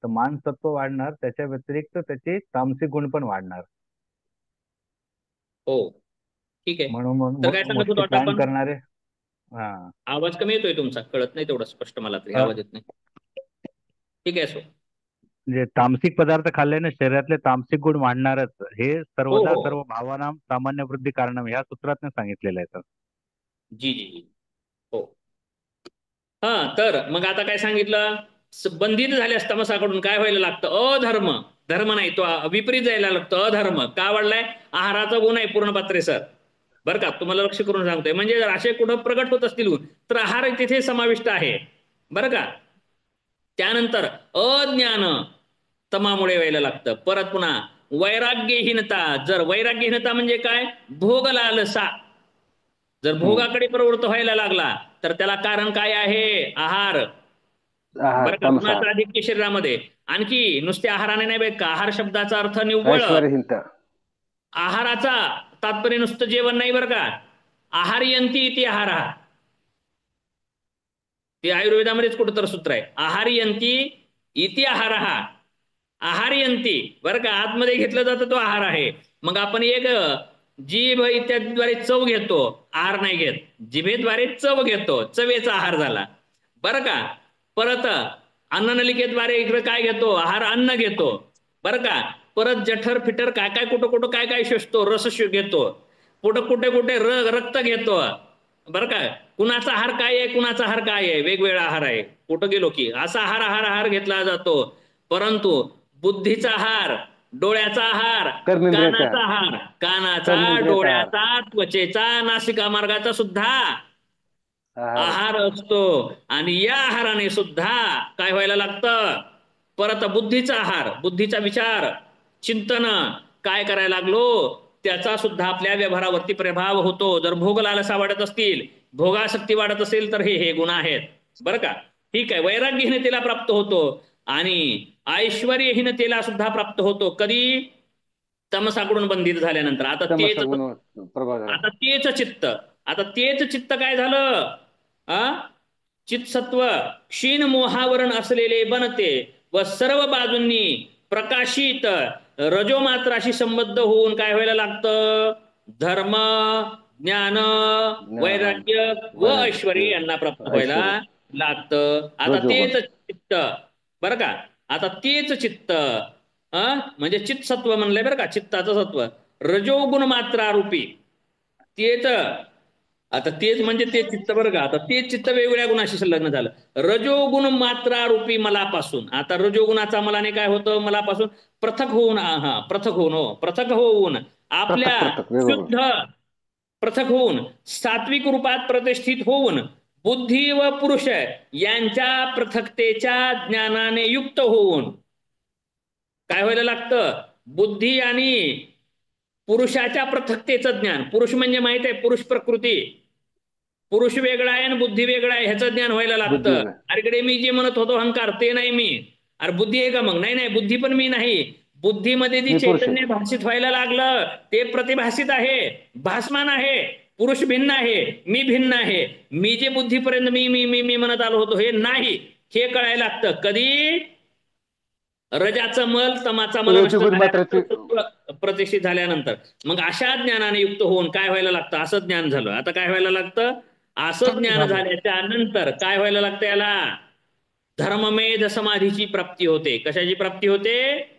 तर मांसतत्व वाढणार, त्याच्या व्यतिरिक्त त्याचे तामसिक गुण पण वाढणार. हो, ठीक आहे. म्हणून तर काय सांगत होतो आता आपण? करणारे. आवाज कमी येतोय तुमचा, कळत नाही तेवढं स्पष्ट मला तरी, आवाज येत नाही. ठीक आहे. सो म्हणजे तामसिक पदार्थ खाल्ल्याने शरीरातले तामसिक गुण वाढणारच. हे सर्वदा सर्व भावानां सामान्य वृद्धी कारणम ह्या सूत्रात सांगितलेलं आहे सर. जी जी जी, हो. तर मग आता काय सांगितलं? बंधित झाल्यास तमसाकडून काय व्हायला लागतं? अधर्म. धर्म नाही, तो विपरीत जायला लागतं. अधर्म का वाढलाय? आहाराचा गुण आहे पूर्णपात्रे सर, बरं का, तुम्हाला लक्ष करून सांगतोय. म्हणजे जर असे कुठं प्रगट होत असतील गुण, तर आहार तिथे समाविष्ट आहे, बरं का. त्यानंतर अज्ञान तमामुळे व्हायला लागतं. परत पुन्हा वैराग्यहीनता. जर वैराग्यहीनता म्हणजे काय? भोग लालसा. जर भोगाकडे प्रवृत्त व्हायला लागला, तर त्याला कारण काय आहे? आहार. बरं का, गुणाचा आधिक्य शरीरामध्ये. आणखी नुसत्या आहाराने नाही बघ का, आहार शब्दाचा अर्थ निव्वळ आहाराचा तात्पर्य नुसतं जेवण नाही बरं का. आहारयंती इति आहार, ते आयुर्वेदामध्येच कुठं तर सूत्र आहे. आहारयंती इति आहार, आहारयंती, बरं का, आतमध्ये घेतलं जातं तो आहार आहे. मग आपण एक जीभ इत्यादीद्वारे चव घेतो, आहार नाही घेत. जिभेद्वारे चव घेतो, चवेचा आहार झाला, बरं का. परत अन्ननलिकेद्वारे इकडे काय घेतो? आहार, अन्न घेतो, बरं का. परत जठर फिटर काय काय कुठं कुठं काय काय शोषतो, रस घेतो, कुठं कुठे कुठे रक्त घेतो, बरं का. कुणाचा आहार काय आहे, कुणाचा आहार काय आहे, वेगवेगळा आहार आहे. कुठं गेलो की असा आहार घेतला जातो. परंतु बुद्धीचा आहार, डोळ्याचा आहार, कानाचा आहार, कानाचा, डोळ्याचा, त्वचेचा, नासिका मार्गाचा सुद्धा आहार असतो. आणि या आहाराने सुद्धा काय व्हायला लागतं? परत बुद्धीचा आहार, बुद्धीचा विचार, चिंतन काय करायला लागलो, त्याचा सुद्धा आपल्या व्यवहारावरती प्रभाव होतो. जर भोग लालसा वाढत असतील, भोगासक्ती वाढत असेल, तर हे गुण आहेत, बरं का. ठीक आहे. वैराग्यहीनतेला प्राप्त होतो आणि ऐश्वर्यहीनतेला सुद्धा प्राप्त होतो. कधी? तमसाकडून बंधित झाल्यानंतर आता तेच तमसा गुण प्रभाव झाला. आता तेच चित्त, आता तेच चित्त काय झालं, चित्सत्व क्षीण मोहावरण असलेले बनते व सर्व बाजूंनी प्रकाशित रजोमात्राशी संबद्ध होऊन काय व्हायला लागतं, धर्म ज्ञान वैराग्य व ऐश्वर्य यांना प्राप्त व्हायला लागतं. आता तेच चित्त बरं का, आता तेच चित्त म्हणजे चित्सत्व म्हणलंय बरं का, चित्ताचं सत्व रजोगुण मात्रारूपी तेच, आता तेच म्हणजे ते चित्त बरं का, आता तेच चित्त वेगवेगळ्या गुणाशी संलग्न झालं. रजोगुण मात्रारूपी मलापासून, आता रजोगुणाचा मलाने काय होतं, मलापासून पृथक होऊन, पृथक होऊन आपल्या शुद्ध पृथक होऊन सात्विक रूपात प्रतिष्ठित होऊन बुद्धी व पुरुष यांच्या पृथकतेच्या ज्ञानाने युक्त होऊन काय व्हायला लागतं, बुद्धी आणि पुरुषाच्या पृथकतेचं ज्ञान. पुरुष म्हणजे माहित आहे, पुरुष प्रकृती, पुरुष वेगळा आहे आणि बुद्धी वेगळा आहे ह्याचं ज्ञान व्हायला लागतं. अलीकडे मी जे म्हणत होतो अहंकार ते नाही मी, अरे बुद्धी आहे का मग, नाही नाही बुद्धी पण मी नाही. बुद्धीमध्ये जी चैतन्य भाषित व्हायला लागलं ते प्रतिभासित आहे, भासमान आहे. पुरुष भिन्न आहे, मी भिन्न आहे. मी जे बुद्धीपर्यंत मी मी मी मी म्हणत आलो होतो हे नाही, हे कळायला लागतं कधी, रजाचं मल तमाचा मल प्रतिष्ठित झाल्यानंतर. मग अशा ज्ञानाने युक्त होऊन काय व्हायला लागतं, असं ज्ञान झालं. आता काय व्हायला लागतं, असं ज्ञान झाल्याच्या नंतर काय व्हायला लागतं, याला धर्ममेध समाधीची प्राप्ती होते. कशाची प्राप्ती होते,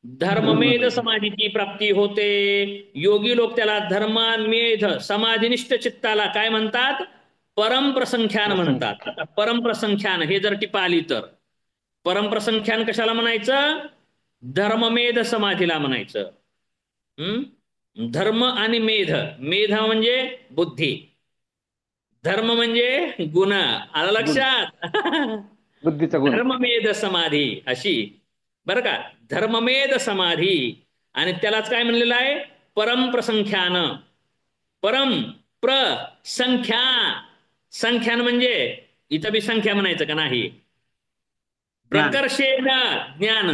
धर्ममेध समाधीची प्राप्ती होते. योगी लोक त्याला धर्ममेध समाधिनिष्ठ चित्ताला काय म्हणतात, परमप्रसंख्यान म्हणतात. आता परमप्रसंख्यान हे जर टिपा आली तर परमप्रसंख्यान कशाला म्हणायचं, धर्ममेध समाधीला म्हणायचं. धर्म आणि मेध, मेध म्हणजे बुद्धी, धर्म म्हणजे गुण, आलं लक्षात, बुद्धीचा गुण, धर्ममेध समाधी अशी बरं का, धर्ममेध समाधी. आणि त्यालाच काय म्हणलेलं आहे, परमप्रसंख्यान. परम प्रसंख्या, संख्यान म्हणजे इथं बी संख्या म्हणायचं का नाही, प्रकर्षेण ज्ञान.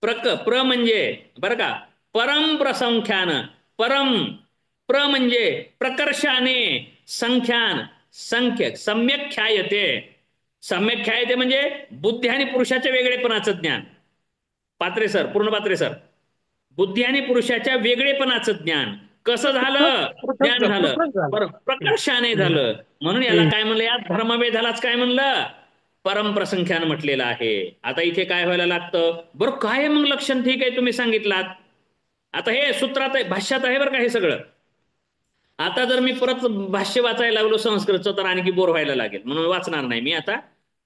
प्र म्हणजे बरं का, परम प्रसंख्यान, परम प्र म्हणजे प्रकर्षाने, संख्यान संख्य, सम्यक ख्यायते. सम्यक ख्यायते म्हणजे बुद्धी आणि पुरुषाच्या वेगळेपणाचं ज्ञान. पात्रे सर, पूर्ण पात्रे सर, बुद्धी आणि पुरुषाच्या वेगळेपणाचं ज्ञान कसं झालं, ज्ञान झालं प्रकर्षाने झालं. म्हणून याला काय म्हणलं, या धर्मवेदालाच काय म्हणलं, परमप्रसंख्यान म्हटलेलं आहे. आता इथे काय व्हायला लागतं, बरं काय मग लक्षण, ठीक आहे तुम्ही सांगितलात. आता हे सूत्रात आहे, भाष्यात आहे बरं का हे सगळं. आता जर मी परत भाष्य वाचायला लागलो संस्कृतचं तर आणखी बोर व्हायला लागेल, म्हणून वाचणार नाही मी. आता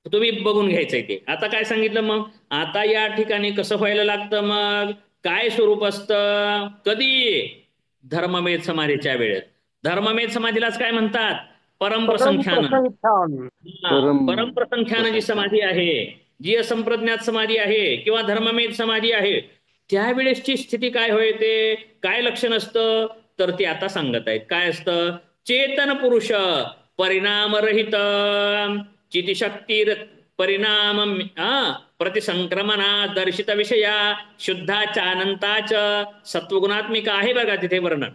तुम्ही बघून घ्यायचंय ते. आता काय सांगितलं मग, आता या ठिकाणी कसं व्हायला लागतं, मग काय स्वरूप असतं, कधी, धर्ममेध समाधीच्या वेळेत. धर्ममेध समाधीलाच काय म्हणतात, परमप्रसंख्यान. परमप्रसंख्यान जी समाधी आहे, जी असंप्रज्ञात समाधी आहे किंवा धर्ममेध समाधी आहे, त्यावेळेसची स्थिती काय होते, काय लक्षण असतं, तर ते आता सांगत आहेत. काय असतं, चेतन पुरुष परिणामरहित, चितिशक्ती परिणाम प्रतिसंक्रमणा दर्शित विषया शुद्धाचानंताच सत्वगुणात्मिका आहे बघा तिथे वर्णन,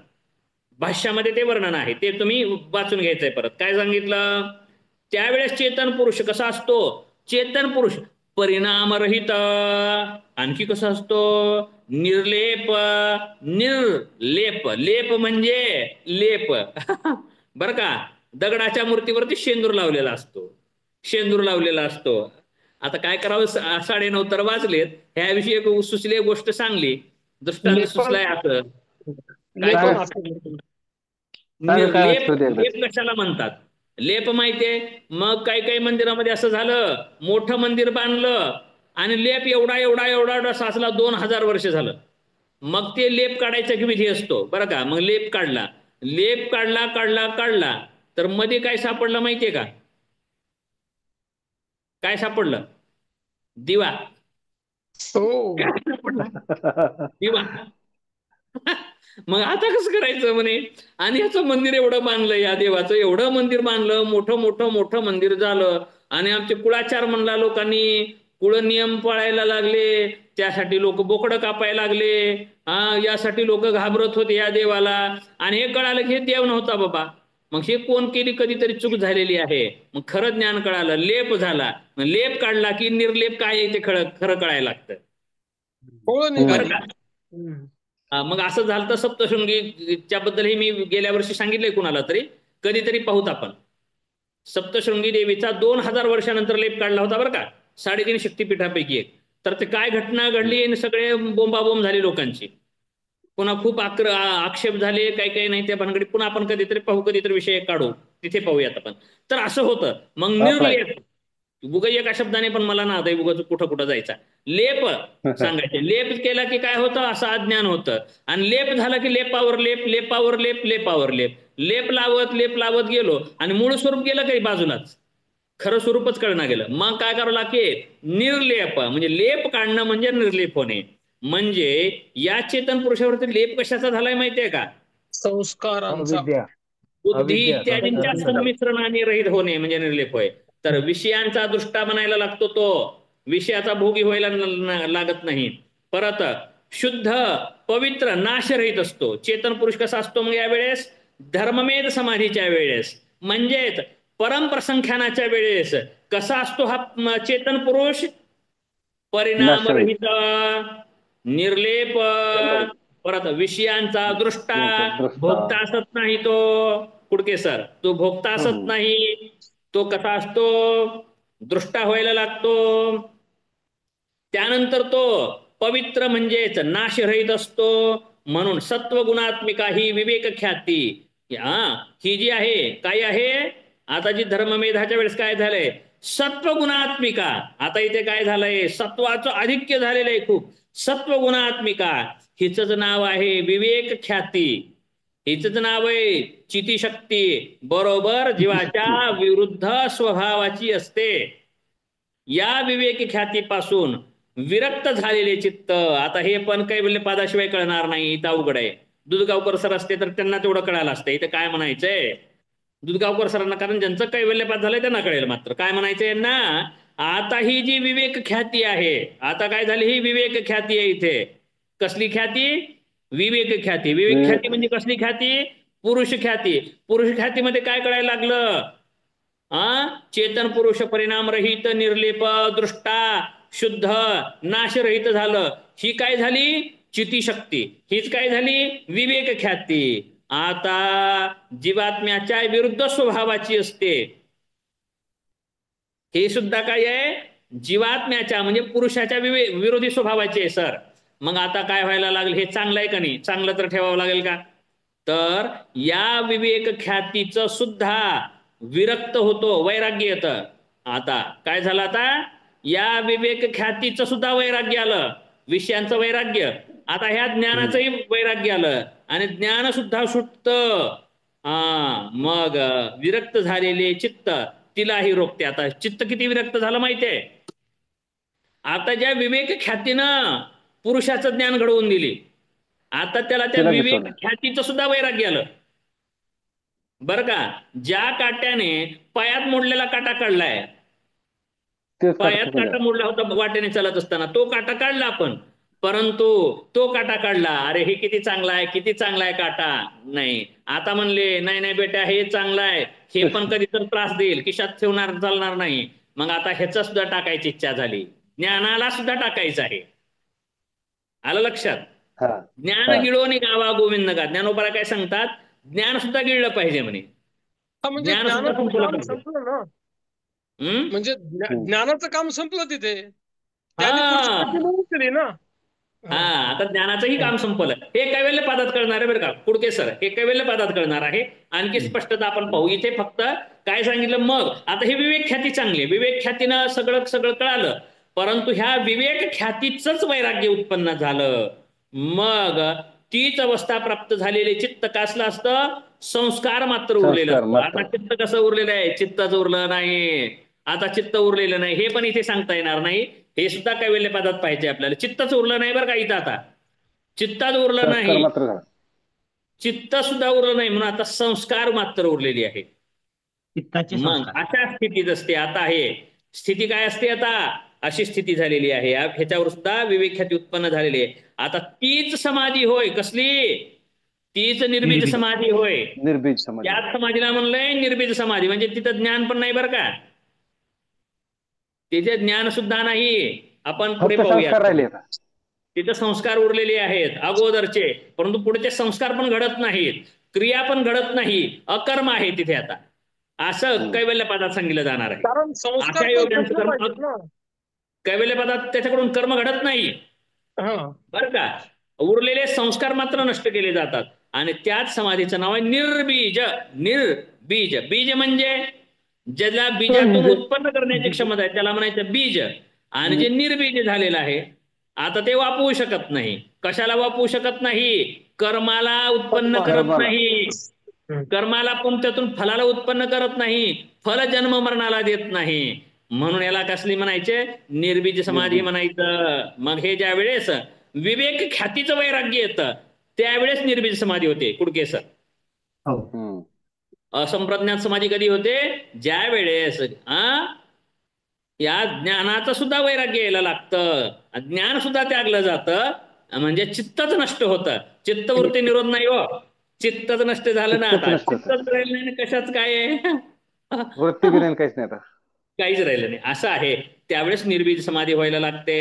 भाष्यामध्ये ते वर्णन आहे, ते तुम्ही वाचून घ्यायचंय परत. काय सांगितलं, त्यावेळेस चेतन पुरुष कसा असतो, चेतन पुरुष परिणामरहित, आणखी कसा असतो, निर्लेप. निर्लेप, लेप म्हणजे लेप बर का, दगडाच्या मूर्तीवरती शेंदूर लावलेला असतो, शेंदूर लावलेला असतो. आता काय करावं, 9:30 तर वाजलेत, ह्याविषयी एक सुचली गोष्ट सांगली, दृष्टांत सुचलाय असं. लेप कशाला म्हणतात, लेप माहितीये, मग काही काही मंदिरामध्ये असं झालं, मोठं मंदिर बांधलं आणि लेप एवढा एवढा एवढा एवढा साचला, 2000 वर्ष झालं. मग ते लेप काढायचा की विधी असतो बरं का. मग लेप काढला, लेप काढला काढला काढला तर मध्ये काय सापडलं माहितीये का, काय सापडलं, दिवा. दिवा. मग आता कसं करायचं म्हणे, आणि याचं मंदिर एवढं बांधलं, या देवाचं एवढं मंदिर बांधलं, मोठं मोठं मोठं मंदिर झालं, आणि आमचे कुळाचार म्हणला लोकांनी, कुळ नियम पाळायला लागले, त्यासाठी लोक बोकडं कापायला लागले, यासाठी लोक घाबरत होते या देवाला. आणि हे कळालं की हे देव नव्हता बाबा. मग हे कोण केली कधीतरी चूक झालेली आहे. मग खरं ज्ञान कळालं, लेप झाला. मग लेप काढला की निर्लेप काय आहे ते खरं कळायला लागतं. बरं का? मग असं झालं तर सप्तशृंगीच्या बद्दलही मी गेल्या वर्षी सांगितलंय कुणाला तरी, कधीतरी पाहूत आपण. सप्तशृंगी देवीचा 2000 वर्षानंतर लेप काढला होता बरं का, 3.5 शक्तिपीठापैकी एक. तर ते काय घटना घडली आणि सगळे बोंबाबोंब झाली लोकांची. पुन्हा खूप आक्षेप झाले, काही नाही त्या भानगडीत. पुन्हा आपण कधीतरी पाहू, कधीतरी विषय काढू, तिथे पाहूयात आपण. तर असं होतं. मग निर्लेप, उगा एका शब्दाने पण मला ना आता उगाच कुठं जायचा. लेप सांगायचे. लेप केला की काय होतं, असं अज्ञान होतं. आणि लेप झाला की लेपावर लेप, लेपावर लेप, लेपावर लेप, लेप लावत गेलो आणि मूळ स्वरूप गेलं काही बाजूलाच, खरं स्वरूपच कळणं गेलं. मग काय करावं लागेल, निर्लेप. म्हणजे लेप काढणं म्हणजे निर्लेप होणे. म्हणजे या चेतन पुरुषावरती लेप कशाचा झालाय माहितीये का, संस्कारांचा, अविद्या. बुद्धी अविद्या, इत्यादींच्या संस्कारांचा. संमिश्रणाने रहित होणे म्हणजे निर्लेप होय. तर विषयांचा दृष्टा बनायला लागतो तो, विषयाचा भोगी व्हायला लागत नाही. परत शुद्ध पवित्र नाशरहित असतो. चेतन पुरुष कसा असतो मग यावेळेस, धर्ममेध समाधीच्या वेळेस, म्हणजेच परमप्रसंख्यानाच्या वेळेस कसा असतो हा चेतन पुरुष, परिणामरहित, निर्लेप, परत विषयांचा दृष्टा, भोगता असत नाही तो. कुडके सर, तो भोगता असत नाही. तो कसा असतो, दृष्टा व्हायला लागतो. त्यानंतर तो पवित्र म्हणजेच नाशरहित असतो. म्हणून सत्वगुणात्मिका ही विवेक ख्याती ही जी आहे, काय आहे, आता जी धर्ममेधाच्या वेळेस काय झालंय, सत्वगुणात्मिका. आता इथे काय झालंय, सत्वाचं आधिक्य झालेलं आहे खूप. सत्वगुणात्मिका हिचंच नाव आहे विवेक ख्याती. हिचंच नाव आहे चितिशक्ती. बरोबर जीवाच्या विरुद्ध स्वभावाची असते. या विवेक ख्यातीपासून विरक्त झालेले चित्त. आता हे पण कैवल्य पादाशिवाय कळणार नाही, इथं अवघड आहे. दुधगावकर सर असते तर त्यांना तेवढं कळालं असतं. इथं काय म्हणायचंय दुधगावकर सरांना, कारण ज्यांचं कैवल्यपाद झालंय त्यांना कळेल. मात्र काय म्हणायचंय यांना, आता ही जी विवेक ख्याती आहे, आता काय झाली, ही विवेक ख्याती आहे इथे. कसली ख्याती, विवेक ख्याती. विवेक ख्याती म्हणजे कसली ख्याती, पुरुष ख्याती. पुरुष ख्यातीमध्ये काय कळायला लागलं, चेतन पुरुष परिणाम रहित, निर्लेप, दृष्टा, शुद्ध, नाशरहित झालं. ही काय झाली, चितिशक्ती. हीच काय झाली, विवेक ख्याती. आता जीवात्म्याच्या विरुद्ध स्वभावाची असते. हे सुद्धा काय आहे, जीवात्म्याच्या म्हणजे पुरुषाच्या विरोधी स्वभावाची आहे सर. मग आता काय व्हायला लागेल, हे चांगलं आहे का नाही, चांगलं तर ठेवावं लागेल का. तर या विवेक ख्यातीचं सुद्धा विरक्त होतो, वैराग्य येतं. आता काय झालं, आता या विवेक ख्यातीचं सुद्धा वैराग्य आलं, विषयांचं वैराग्य. आता ह्या ज्ञानाचंही वैराग्य आलं आणि ज्ञान सुद्धा सुटतं. मग विरक्त झालेले चित्त तिलाही रोखते. आता चित्त किती विरक्त झालं माहितीये, आता ज्या विवेक ख्यातीनं पुरुषाचं ज्ञान घडवून दिली, आता त्याला त्या विवेक ख्यातीचं सुद्धा वैराग्य आलं. बरं का, ज्या काट्याने पायात मोडलेला काटा काढलाय, पायात काटा मोडला होता वाटेने चालत असताना, तो काटा काढला आपण, परंतु तो काटा काढला, अरे हे किती चांगला आहे, किती चांगला आहे काटा, नाही. आता म्हणले नाही नाही बेटा हे चांगलं आहे, हे पण कधी तर त्रास देईल, खिशात ठेवणार चालणार नाही. मग आता ह्याचा सुद्धा टाकायची इच्छा झाली, ज्ञानाला सुद्धा टाकायचं आहे. आलं लक्षात, ज्ञान गिळोनी गावा गोविंद का. ज्ञानोबा काय सांगतात, ज्ञान सुद्धा गिळलं पाहिजे म्हणे. ज्ञान सुद्धा संपलं ना, म्हणजे ज्ञानाचं काम संपलं तिथे, त्याने पुढची ना. आता ज्ञानाचंही काम संपलं. हे कैवल्य पादात कळणार आहे बरं का कुडके सर, हे कैवल्य पादात कळणार आहे. आणखी स्पष्टता आपण पाहू. इथे फक्त काय सांगितलं, मग आता हे विवेक ख्याती चांगली, विवेक ख्यातीनं सगळं कळालं, परंतु ह्या विवेक ख्यातीचंच वैराग्य उत्पन्न झालं. मग तीच अवस्था प्राप्त झालेले चित्त कसलं असतं, संस्कार मात्र उरलेलं असतं. आता चित्त कसं उरलेलं आहे, चित्तच उरलं नाही. आता चित्त उरलेलं नाही हे पण इथे सांगता येणार नाही, हे सुद्धा कैवल्य पदात पाहिजे आपल्याला. चित्तच उरलं नाही बरं का इथं, आता चित्तच उरलं नाही, चित्त सुद्धा उरलं नाही, म्हणून आता संस्कार मात्र उरलेली आहे. मग अशा स्थितीत असते. आता हे स्थिती काय असते, आता अशी स्थिती झालेली आहे. ह्याच्यावर सुद्धा विवेक ख्याती उत्पन्न झालेली आहे. आता तीच समाधी होय, कसली? तीच निर्बीज समाधी होय. निर्बीज समाधी. त्याच समाधीला म्हणलंय निर्बीज समाधी, म्हणजे तिथं ज्ञान पण नाही बरं का, तिथे ज्ञान सुद्धा नाही. आपण पुढे फक्त पाहूया. संस्कार राहिले आता. तिथे संस्कार उरलेले आहेत अगोदरचे, परंतु पुढचे संस्कार पण घडत नाहीत, क्रिया पण घडत नाही, अकर्म आहे तिथे आता, असं कैवल्यपदात सांगितलं जाणार आहे. कारण संस्कार अशा पण योग्यांचं सुटले कर्म पाहिजेत ना. कैवल्यपदात त्याच्याकडून कर्म घडत नाही हा बरं का, उरलेले संस्कार मात्र नष्ट केले जातात. आणि त्याच समाधीचं नाव आहे निर्बीज. निर्बीज, बीज म्हणजे ज्याला बीजातून उत्पन्न करण्याची क्षमता आहे त्याला म्हणायचं बीज. आणि जे निर्बीज झालेलं आहे आता ते वापरू शकत नाही. कशाला वापरू शकत नाही? कर्माला उत्पन्न करत नाही, कर्माला पण त्यातून फलाला उत्पन्न करत नाही, फल जन्म मरणाला देत नाही, म्हणून याला कसली म्हणायचे? निर्बीज समाधी म्हणायचं. मग हे ज्या वेळेस विवेक ख्यातीचं वैराग्य येतं त्यावेळेस निर्बीज समाधी होते कुडकेसर. असंप्रज्ञात समाधी कधी होते? ज्या वेळेस या ज्ञानाचं सुद्धा वैराग्य यायला लागतं, ज्ञान सुद्धा त्यागलं जातं, म्हणजे चित्तच नष्ट होतं. चित्तवृत्ती निरोध नाही हो, चित्तच नष्ट झालं ना आता, चित्तच राहिलं नाही, कशाच काय आहे? वृत्ती बी नाही, काहीच नाही आता, काहीच राहिलं नाही, असं आहे. त्यावेळेस निर्बीज समाधी व्हायला लागते.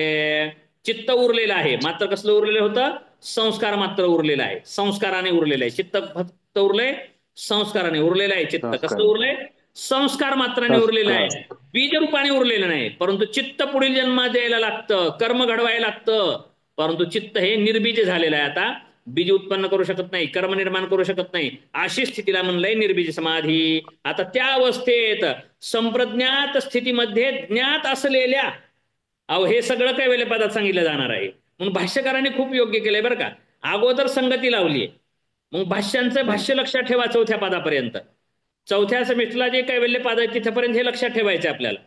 चित्त उरलेलं आहे, मात्र कसलं उरलेलं होतं? संस्कार मात्र उरलेला आहे, संस्काराने उरलेलं आहे. चित्त फक्त उरलंय, संस्काराने उरलेलं आहे. चित्त कसलं उरलंय? संस्कार मात्राने उरलेलं आहे, बीज रूपाने उरलेलं नाही. परंतु चित्त पुढील जन्मात द्यायला लागतं, कर्म घडवायला लागतं. परंतु चित्त हे निर्बीज झालेलं आहे. आता बीज उत्पन्न करू शकत नाही, कर्म निर्माण करू शकत नाही, अशी स्थितीला म्हणलंय निर्बीज समाधी. आता त्या अवस्थेत संप्रज्ञात स्थितीमध्ये ज्ञात असलेल्या, अहो हे सगळं कैवल्यपदात सांगितलं जाणार आहे. म्हणून भाष्यकारांनी खूप योग्य केलंय बरं का. अगोदर संगती लावली, मग भाष्यांचं भाष्य लक्षात ठेवा चौथ्या पदापर्यंत. चौथ्या सेमिस्टरला जे कैवल्यपद आहे तिथपर्यंत हे लक्षात ठेवायचे आपल्याला.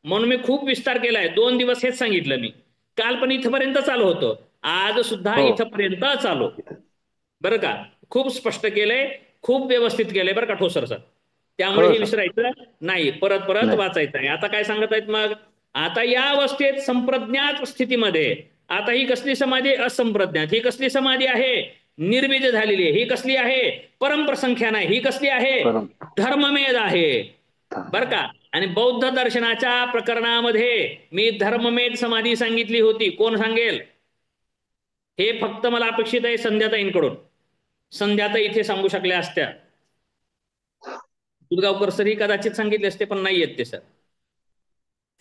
म्हणून मी खूप विस्तार केलाय, 2 दिवस हेच सांगितलं मी. काल पण इथपर्यंत चालू होतो, आज सुद्धा इथपर्यंत चालू, बरं का. खूप स्पष्ट केलंय, खूप व्यवस्थित केलंय बरं का ठोसर सर. त्यामुळे हे विसरायचं नाही, परत परत वाचायचं आहे. आता काय सांगत आहेत मग? आता या अवस्थेत संप्रज्ञात स्थितीमध्ये, आता ही कसली समाधी? असंप्रज्ञात. ही कसली समाधी आहे? निर्बीज झालेली आहे. ही कसली आहे? परमप्रसंख्यान आहे. ही कसली आहे? धर्ममेध आहे, बरं का. आणि बौद्ध दर्शनाच्या प्रकरणामध्ये मी धर्ममेध समाधी सांगितली होती. कोण सांगेल? हे फक्त मला अपेक्षित आहे संध्याताईंकडून. संध्याताई इथे सांगू शकल्या असत्या, दुधगावकर सरही कदाचित सांगितले असते, पण नाही येत ते सर.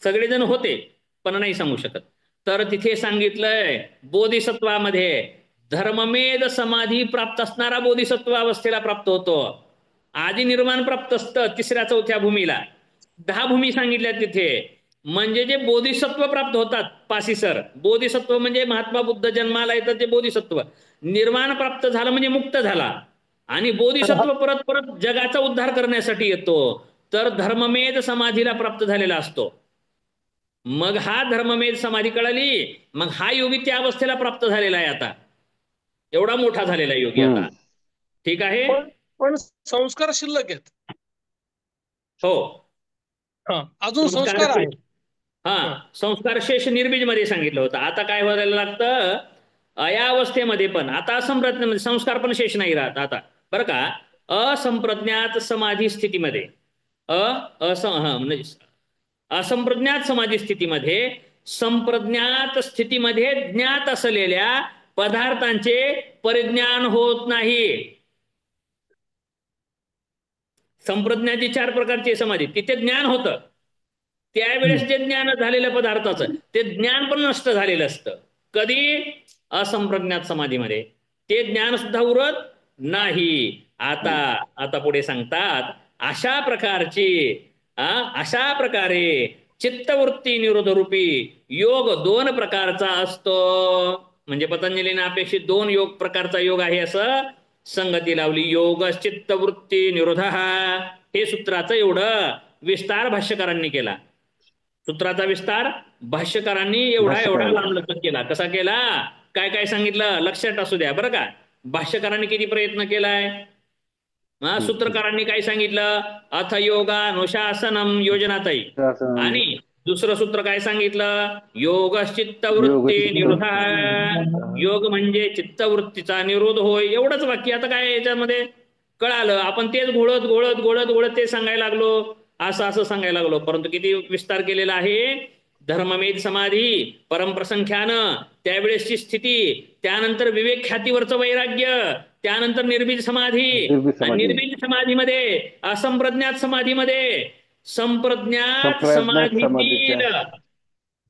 सगळेजण होते पण नाही सांगू शकत. तर तिथे सांगितलंय बोधिसत्वामध्ये धर्ममेध समाधी प्राप्त असणारा बोधिसत्व अवस्थेला प्राप्त होतो. आधी निर्माण प्राप्त असतं 3ऱ्या-4थ्या भूमीला. 10 भूमी सांगितल्या तिथे. म्हणजे जे बोधिसत्व प्राप्त होतात पासी सर, बोधिसत्व म्हणजे महात्मा बुद्ध जन्माला येतात ते बोधिसत्व. निर्माण प्राप्त झालं म्हणजे मुक्त झाला, आणि बोधिसत्व परत परत जगाचा उद्धार करण्यासाठी येतो. तर धर्ममेध समाधीला प्राप्त झालेला असतो. मग हा धर्ममेध समाधी कळाली, मग हा योगी त्या अवस्थेला प्राप्त झालेला आहे. आता एवढा मोठा झालेला योगी आता, ठीक आहे. पण संस्कार शिल्लक आहेत. हो, अजून संस्कार आहेत. संस्कार शेष निर्बीज मध्ये सांगितलं होतं. आता काय व्हायला लागतं या अवस्थेमध्ये पण, आता असंप्रज्ञात संस्कार पण शेष नाही राहत आता, बरं का. असंप्रज्ञात समाधी स्थितीमध्ये असंप्रज्ञात समाधी स्थितीमध्ये, संप्रज्ञात स्थितीमध्ये ज्ञात असलेल्या पदार्थांचे परिज्ञान होत नाही. संप्रज्ञाची 4 प्रकारची समाधी, तिथे ज्ञान होतं. त्यावेळेस जे ज्ञान झालेल्या पदार्थाचं ते ज्ञान पण नष्ट झालेलं असतं. कधी? असंप्रज्ञात समाधीमध्ये ते ज्ञान सुद्धा उरत नाही. आता पुढे सांगतात अशा प्रकारे चित्तवृत्ती निरोध रूपी योग 2 प्रकारचा असतो. म्हणजे पतंजलीने अपेक्षित 2 योग प्रकारचा योग आहे असं संगती लावली. योग चित्तवृत्ती निरोध, हे सूत्राचं एवढं विस्तार भाष्यकारांनी केला. सूत्राचा विस्तार भाष्यकारांनी एवढा लांबलचक केला. कसा केला? काय काय सांगितलं लक्षात असू द्या बरं का. भाष्यकारांनी किती प्रयत्न केलाय, सूत्रकारांनी काय सांगितलं? अथ योगानुशासनम योजनाताई, आणि दुसरं सूत्र काय सांगितलं? योग चित्तवृत्ती निरोधा. योग म्हणजे चित्तवृत्तीचा निरोध होय. एवढंच वाक्य. आता काय याच्यामध्ये कळालं? आपण तेच घोळत घोळत घोळत घोळत ते सांगायला लागलो, असं सांगायला लागलो. परंतु किती विस्तार केलेला आहे. धर्ममेध समाधी, परमप्रसंख्यानं, त्यावेळेसची स्थिती, त्यानंतर विवेक ख्यातीवरचं वैराग्य, त्यानंतर निर्बीज समाधी, निर्बीज समाधीमध्ये, असंप्रज्ञात समाधीमध्ये, संप्रज्ञात समाधीतील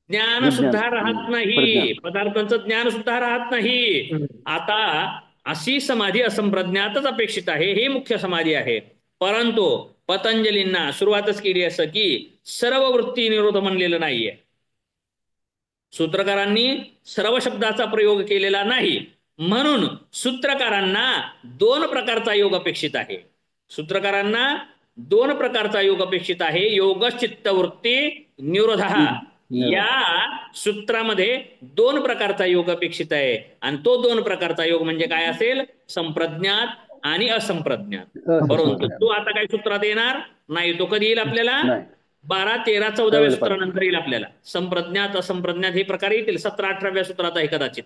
ज्ञान सुद्धा राहत नाही, पदार्थांचं ज्ञान सुद्धा राहत नाही. आता अशी समाधी असंप्रज्ञातच अपेक्षित आहे. हे मुख्य समाधी आहे. परंतु पतंजलींना सुरुवातच केली असं की सर्व वृत्ती निरोध म्हणलेलं नाहीये. सूत्रकारांनी सर्व शब्दाचा प्रयोग केलेला नाही. म्हणून सूत्रकारांना 2 प्रकारचा योग अपेक्षित आहे. सूत्रकारांना 2 प्रकारचा योग अपेक्षित आहे. योग चित्तवृत्ती निरोधः. या सूत्रामध्ये 2 प्रकारचा योग अपेक्षित आहे. आणि तो 2 प्रकारचा योग म्हणजे काय असेल? संप्रज्ञात आणि असंप्रज्ञात. परंतु तो आता काही सूत्रात येणार नाही. तो कधी येईल आपल्याला? 12, 13, 14व्या सूत्रानंतर येईल आपल्याला. संप्रज्ञात असंप्रज्ञात हे प्रकार येतील. 17, 18व्या सूत्रात आहे कदाचित.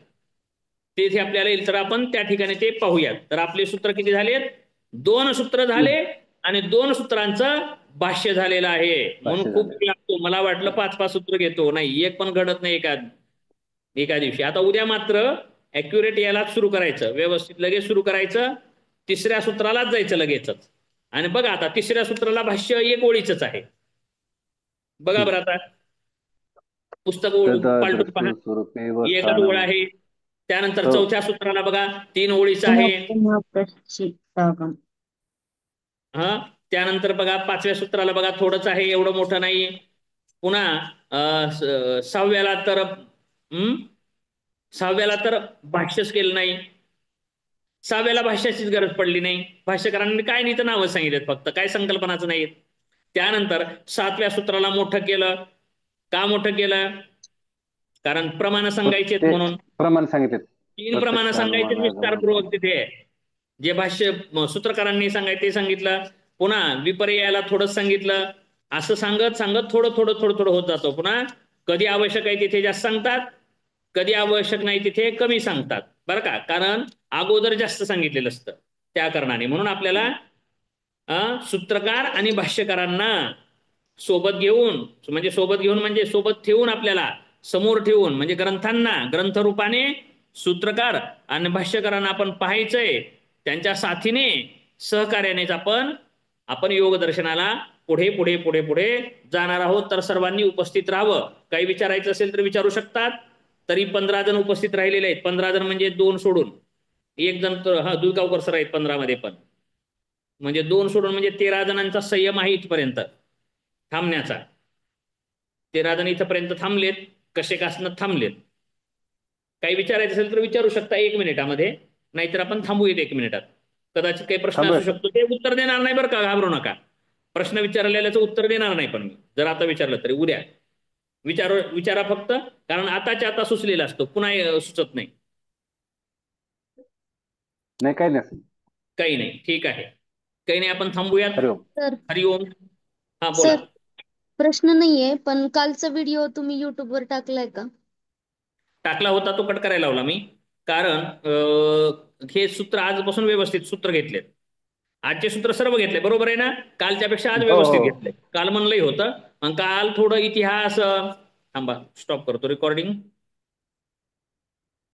तेथे आपल्याला येईल. तर आपण त्या ठिकाणी ते पाहूयात. तर आपले सूत्र किती झालेत? 2 सूत्र झाले आणि 2 सूत्रांचं भाष्य झालेलं आहे. म्हणून खूप वेळ लागतो. मला वाटलं 5-5 सूत्र घेतो. नाही, एक पण घडत नाही एका दिवशी. आता उद्या मात्र ऍक्युरेट यालाच सुरू करायचं, व्यवस्थित लगेच सुरू करायचं. 3ऱ्या सूत्रालाच जायचं लगेचच. आणि बघा आता 3ऱ्या सूत्राला भाष्य 1 ओळीच आहे. बघा बरं आता पुस्तक पालटून पहा. 1च ओळ आहे. त्यानंतर 4थ्या सूत्राला बघा 3 ओळीच आहे. हा, त्यानंतर बघा 5व्या सूत्राला बघा थोडंच आहे, एवढं मोठं नाही. पुन्हा 6व्याला तर भाष्यच केलं नाही. 6व्याला भाष्याचीच गरज पडली नाही. भाष्यकारांनी काय नाही तर नावं सांगितलेत फक्त, काय संकल्पनाच नाहीत. त्यानंतर 7व्या सूत्राला मोठं केलं. का मोठं केलं? कारण प्रमाण सांगायचे म्हणून. प्रमाण सांगितले. 3 प्रमाण सांगायचे विस्तारपूर्वक तिथे. जे भाष्य सूत्रकारांनी सांगायचे ते सांगितलं. पुन्हा विपर्यायाला थोडंच सांगितलं. असं सांगत सांगत थोडं थोडं थोडं थोडं होत जातो. पुन्हा कधी आवश्यक आहे तिथे जास्त सांगतात, कधी आवश्यक नाही तिथे कमी सांगतात. बरं का? कारण अगोदर जास्त सांगितलेलं असतं त्या कारणाने. म्हणून आपल्याला सूत्रकार आणि भाष्यकारांना सोबत घेऊन म्हणजे सोबत ठेवून, आपल्याला समोर ठेवून, म्हणजे ग्रंथांना ग्रंथरूपाने सूत्रकार आणि भाष्यकारांना आपण पाहायचंय. त्यांच्या साथीने सहकार्यानेच आपण योग दर्शनाला पुढे पुढे पुढे पुढे जाणार आहोत. तर सर्वांनी उपस्थित राहावं. काही विचारायचं असेल तर विचारू शकतात. तरी 15 जण उपस्थित राहिलेले आहेत. 15 जण म्हणजे 2 सोडून 1 जण तर दुलगावकर सर आहेत 15 मध्ये. पण म्हणजे 2 सोडून म्हणजे 13 जणांचा संयम आहे इथपर्यंत थांबण्याचा. 13 जण इथपर्यंत थांबलेत, कसे कासनं थांबलेत. काही विचारायचं असेल तर विचारू शकता 1 मिनिटामध्ये, नाहीतर आपण थांबूयात 1 मिनिटात. कदाचित काही प्रश्न असू शकतो, ते उत्तर देणार नाही बरं का, घाबरू नका. प्रश्न विचारलेल्याचं उत्तर देणार नाही. पण मी जर आता विचारलं तरी उद्या विचारा फक्त. कारण आताच्या आता सुचलेला असतो, पुन्हा सुचत नाही. काही नाही. ठीक आहे, काही नाही. आपण थांबूयात. हरिओम. हा बोला. सर, प्रश्न नाहीये, पण कालचा व्हिडिओ तुम्ही युट्यूबवर टाकलाय का? टाकला होता, तो कट करायला लावला मी. कारण हे सूत्र आजपासून व्यवस्थित सूत्र घेतलेत. आजचे सूत्र सर्व घेतले, बरोबर आहे ना? कालच्यापेक्षा आज व्यवस्थित घेतले. काल म्हणलंही होतं. काल थोडं इतिहास. थांबा, स्टॉप करतो रेकॉर्डिंग.